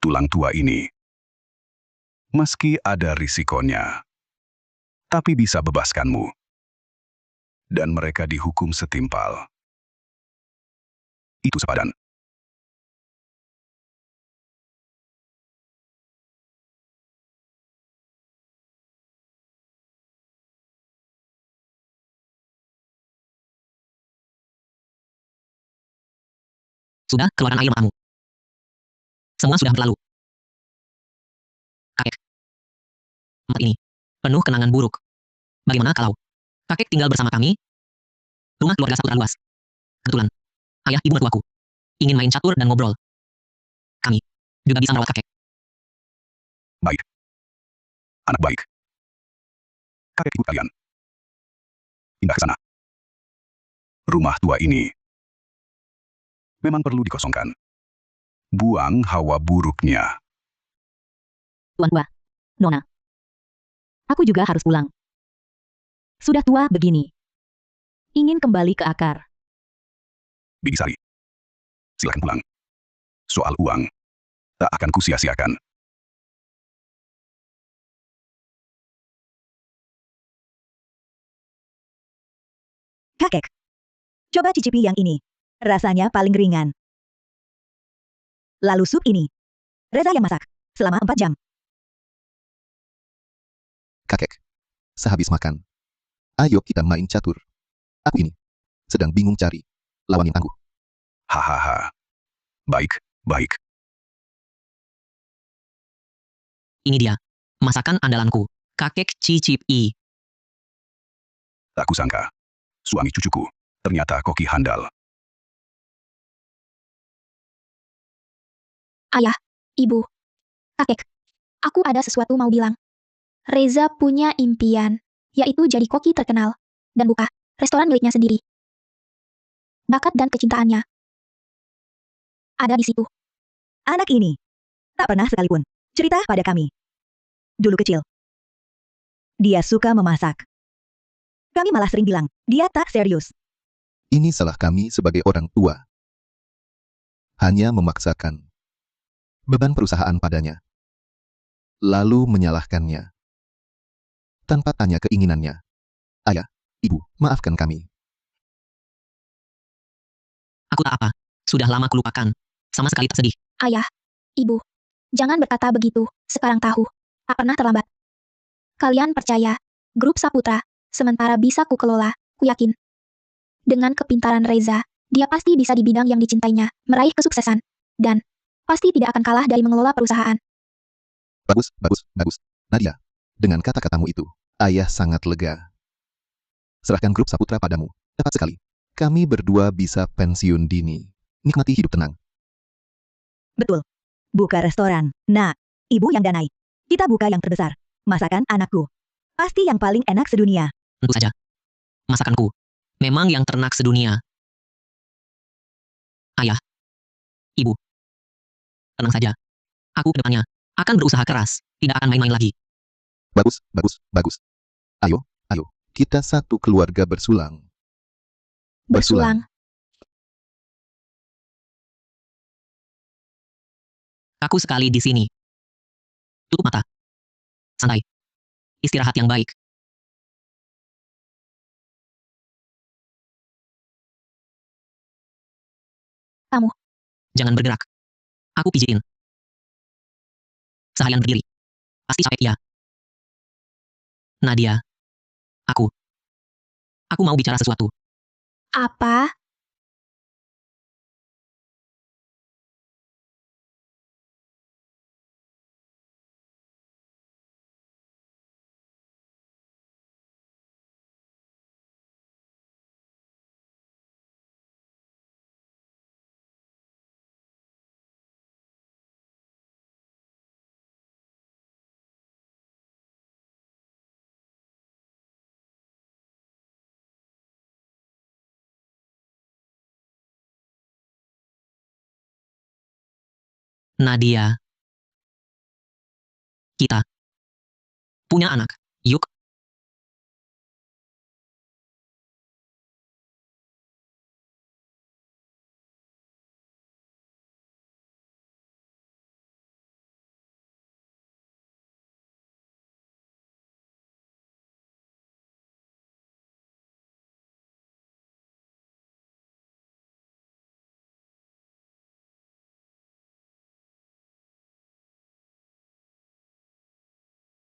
Tulang tua ini, meski ada risikonya, tapi bisa bebaskanmu dan mereka dihukum setimpal. Itu sepadan. Sudah, keluarkan air matamu. Semua sudah berlalu. Kakek. Tempat ini penuh kenangan buruk. Bagaimana kalau kakek tinggal bersama kami? Rumah keluarga Saputra luas. Kebetulan, ayah ibu mertuaku ingin main catur dan ngobrol. Kami juga bisa merawat kakek. Baik. Anak baik. Kakek ikut kalian. Pindah ke sana. Rumah tua ini memang perlu dikosongkan. Buang hawa buruknya. Tuan tua. Nona. Aku juga harus pulang. Sudah tua begini. Ingin kembali ke akar. Bigisari. Silakan pulang. Soal uang, tak akan kusia-siakan. Kakek. Coba cicipi yang ini. Rasanya paling ringan. Lalu sup ini. Reza yang masak. Selama 4 jam. Kakek. Sehabis makan. Ayo kita main catur. Aku ini sedang bingung cari lawan yang tangguh. Hahaha. Baik, baik. Ini dia, masakan andalanku, kakek cicipi. Tak kusangka. Suami cucuku ternyata koki handal. Ayah, ibu, kakek, aku ada sesuatu mau bilang. Reza punya impian, yaitu jadi koki terkenal, dan buka restoran miliknya sendiri. Bakat dan kecintaannya ada di situ. Anak ini. Tak pernah sekalipun cerita pada kami. Dulu kecil. Dia suka memasak. Kami malah sering bilang, dia tak serius. Ini salah kami sebagai orang tua. Hanya memaksakan beban perusahaan padanya. Lalu menyalahkannya. Tanpa tanya keinginannya. Ayah, ibu, maafkan kami. Aku tak apa, sudah lama kulupakan, sama sekali tak sedih. Ayah, ibu, jangan berkata begitu, sekarang tahu. Tak pernah terlambat. Kalian percaya, grup Saputra, sementara bisa kukelola, ku yakin. Dengan kepintaran Reza, dia pasti bisa di bidang yang dicintainya, meraih kesuksesan. Dan, pasti tidak akan kalah dari mengelola perusahaan. Bagus, bagus, bagus. Nadia, dengan kata-katamu itu, ayah sangat lega. Serahkan grup Saputra padamu. Tepat sekali. Kami berdua bisa pensiun dini. Nikmati hidup tenang. Betul. Buka restoran. Nah, ibu yang danai. Kita buka yang terbesar. Masakan anakku. Pasti yang paling enak sedunia. Tentu saja. Masakanku memang yang ternak sedunia. Ayah. Ibu. Tenang saja. Aku ke depannya akan berusaha keras, tidak akan main-main lagi. Bagus, bagus, bagus. Ayo, ayo. Kita satu keluarga bersulang. Bersulang. Aku sekali di sini. Tutup mata. Santai. Istirahat yang baik. Kamu. Jangan bergerak. Aku pijitin. Seharian berdiri. Pasti capek ya. Nadia. Aku mau bicara sesuatu. Apa? Nadia. Kita punya anak. Yuk.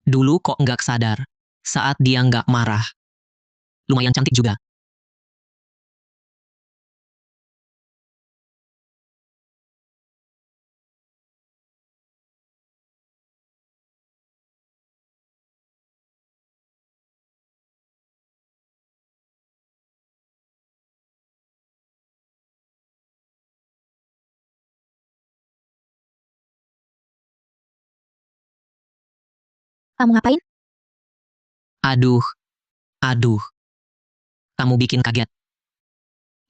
Dulu kok nggak sadar. Saat dia nggak marah. Lumayan cantik juga. Kamu ngapain? Aduh. Aduh. Kamu bikin kaget.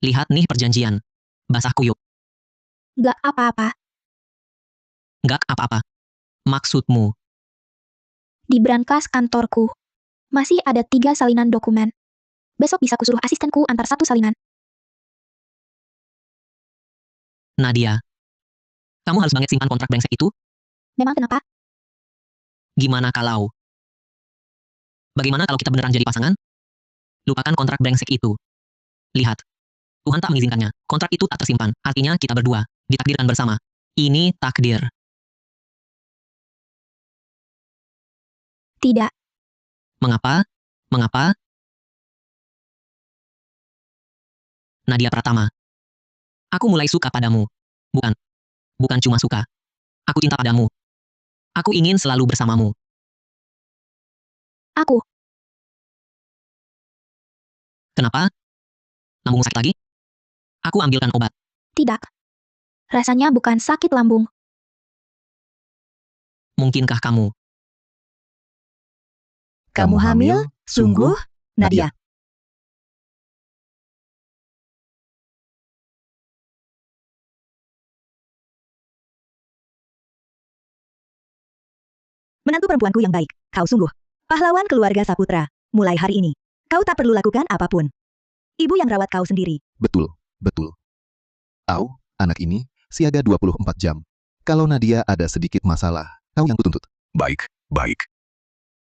Lihat nih perjanjian. Basah kuyup. Gak apa-apa. Nggak apa-apa. Maksudmu, Di brankas kantorku. Masih ada 3 salinan dokumen. Besok bisa kusuruh asistenku antar 1 salinan. Nadia. Kamu harus banget simpan kontrak brengsek itu? Memang kenapa? Gimana kalau? Bagaimana kalau kita beneran jadi pasangan? Lupakan kontrak brengsek itu. Lihat. Tuhan tak mengizinkannya. Kontrak itu tak tersimpan. Artinya kita berdua ditakdirkan bersama. Ini takdir. Tidak. Mengapa? Mengapa? Nadia Pratama. Aku mulai suka padamu. Bukan. Bukan cuma suka. Aku cinta padamu. Aku ingin selalu bersamamu. Aku. Kenapa? Lambungmu sakit lagi? Aku ambilkan obat. Tidak. Rasanya bukan sakit lambung. Mungkinkah kamu? Kamu hamil? Sungguh? Nadia. Menantu perempuanku yang baik, kau sungguh pahlawan keluarga Saputra. Mulai hari ini, kau tak perlu lakukan apapun. Ibu yang rawat kau sendiri. Betul, betul. Au, anak ini, siaga 24 jam. Kalau Nadia ada sedikit masalah, kau yang kutuntut. Baik, baik.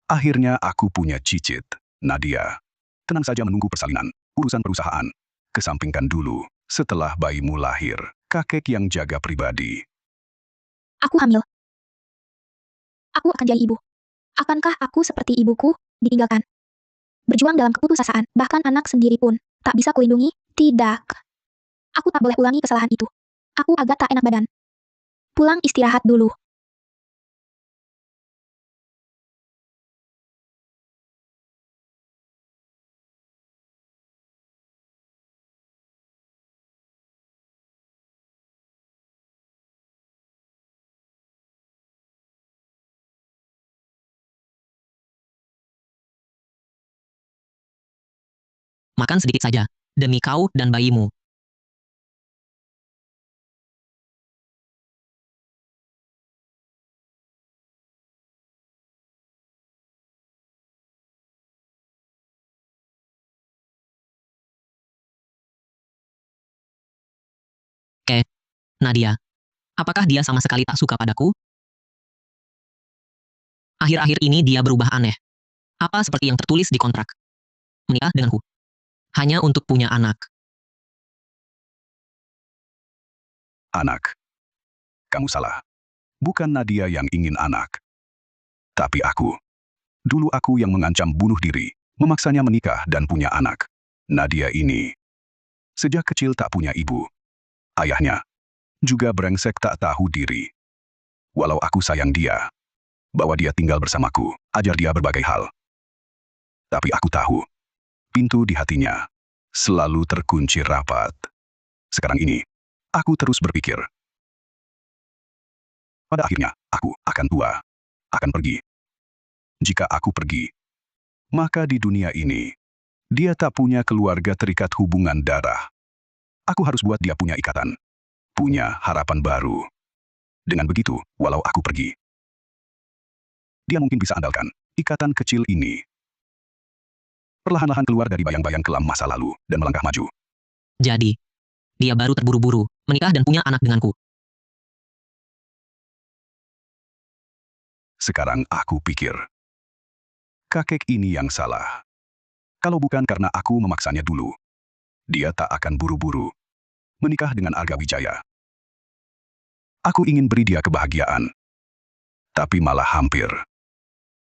Akhirnya aku punya cicit. Nadia, tenang saja menunggu persalinan. Urusan perusahaan. Kesampingkan dulu. Setelah bayimu lahir, kakek yang jaga pribadi. Aku hamil. Aku akan jadi ibu. Akankah aku seperti ibuku, ditinggalkan? Berjuang dalam keputusasaan, bahkan anak sendiri pun tak bisa kulindungi? Tidak. Aku tak boleh ulangi kesalahan itu. Aku agak tak enak badan. Pulang istirahat dulu. Makan sedikit saja. Demi kau dan bayimu. Nadia. Apakah dia sama sekali tak suka padaku? Akhir-akhir ini dia berubah aneh. Apa seperti yang tertulis di kontrak? Menikah denganku. Hanya untuk punya anak. Anak. Kamu salah. Bukan Nadia yang ingin anak. Tapi aku. Dulu aku yang mengancam bunuh diri, memaksanya menikah dan punya anak. Nadia ini. Sejak kecil tak punya ibu. Ayahnya. Juga brengsek tak tahu diri. Walau aku sayang dia. Bahwa dia tinggal bersamaku, ajar dia berbagai hal. Tapi aku tahu. Pintu di hatinya. Selalu terkunci rapat. Sekarang ini. Aku terus berpikir. Pada akhirnya, aku akan tua. Akan pergi. Jika aku pergi. Maka di dunia ini. Dia tak punya keluarga terikat hubungan darah. Aku harus buat dia punya ikatan. Punya harapan baru. Dengan begitu, walau aku pergi. Dia mungkin bisa andalkan. Ikatan kecil ini. Perlahan-lahan keluar dari bayang-bayang kelam masa lalu. Dan melangkah maju. Jadi. Dia baru terburu-buru. Menikah dan punya anak denganku. Sekarang aku pikir. Kakek ini yang salah. Kalau bukan karena aku memaksanya dulu. Dia tak akan buru-buru. Menikah dengan Arga Wijaya. Aku ingin beri dia kebahagiaan. Tapi malah hampir.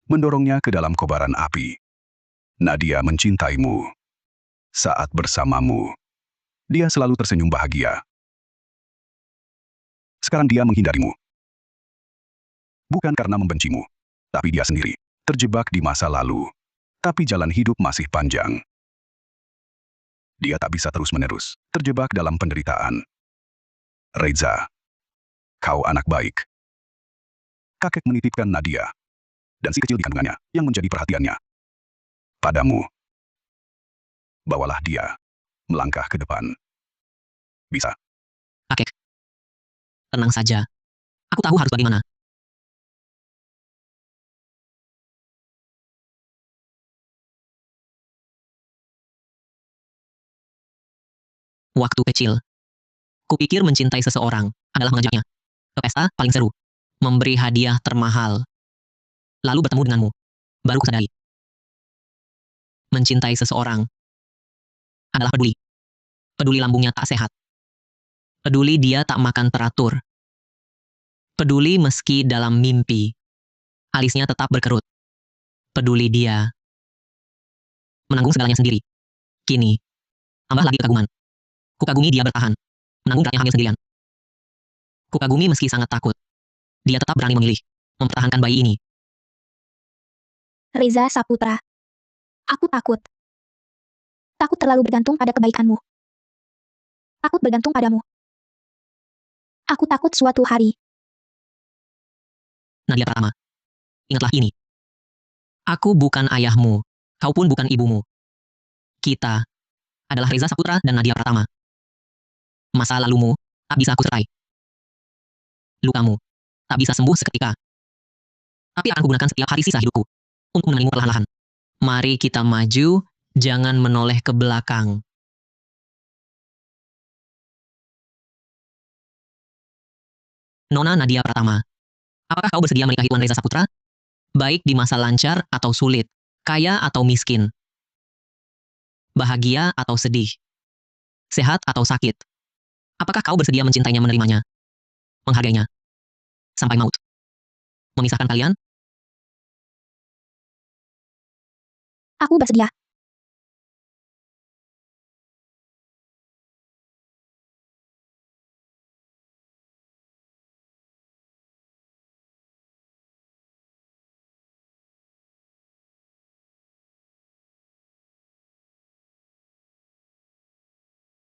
mendorongnya ke dalam kobaran api. Nadia mencintaimu. Saat bersamamu, dia selalu tersenyum bahagia. Sekarang dia menghindarimu. Bukan karena membencimu, tapi dia sendiri terjebak di masa lalu. Tapi jalan hidup masih panjang. Dia tak bisa terus-menerus terjebak dalam penderitaan. Reza, kau anak baik. Kakek menitipkan Nadia dan si kecil di kandungannya yang menjadi perhatiannya. Padamu, bawalah dia melangkah ke depan. Bisa. Kakek. Tenang saja. Aku tahu harus bagaimana. Waktu kecil, kupikir mencintai seseorang adalah mengajaknya ke pesta paling seru, memberi hadiah termahal, lalu bertemu denganmu. Baru kusadari. Mencintai seseorang adalah peduli. Peduli lambungnya tak sehat. Peduli dia tak makan teratur. Peduli meski dalam mimpi, alisnya tetap berkerut. Peduli dia menanggung segalanya sendiri. Kini, tambah lagi kekaguman. Kukagumi dia bertahan, menanggung beratnya hamil sendirian. Kukagumi meski sangat takut. Dia tetap berani memilih, mempertahankan bayi ini. Reza Saputra. Aku takut. Takut terlalu bergantung pada kebaikanmu. Takut bergantung padamu. Aku takut suatu hari. Nadia Pratama. Ingatlah ini. Aku bukan ayahmu, kau pun bukan ibumu. Kita adalah Reza Saputra dan Nadia Pratama. Masa lalumu tak bisa kusertai. Lukamu tak bisa sembuh seketika. Tapi akan kugunakan setiap hari sisa hidupku untuk mengenalimu perlahan-lahan. Mari kita maju, jangan menoleh ke belakang. Nona Nadia Pratama. Apakah kau bersedia menikahi Tuan Reza Saputra? Baik di masa lancar atau sulit, kaya atau miskin, bahagia atau sedih, sehat atau sakit. Apakah kau bersedia mencintainya, menerimanya, menghargainya, sampai maut? Memisahkan kalian? Aku bersedia.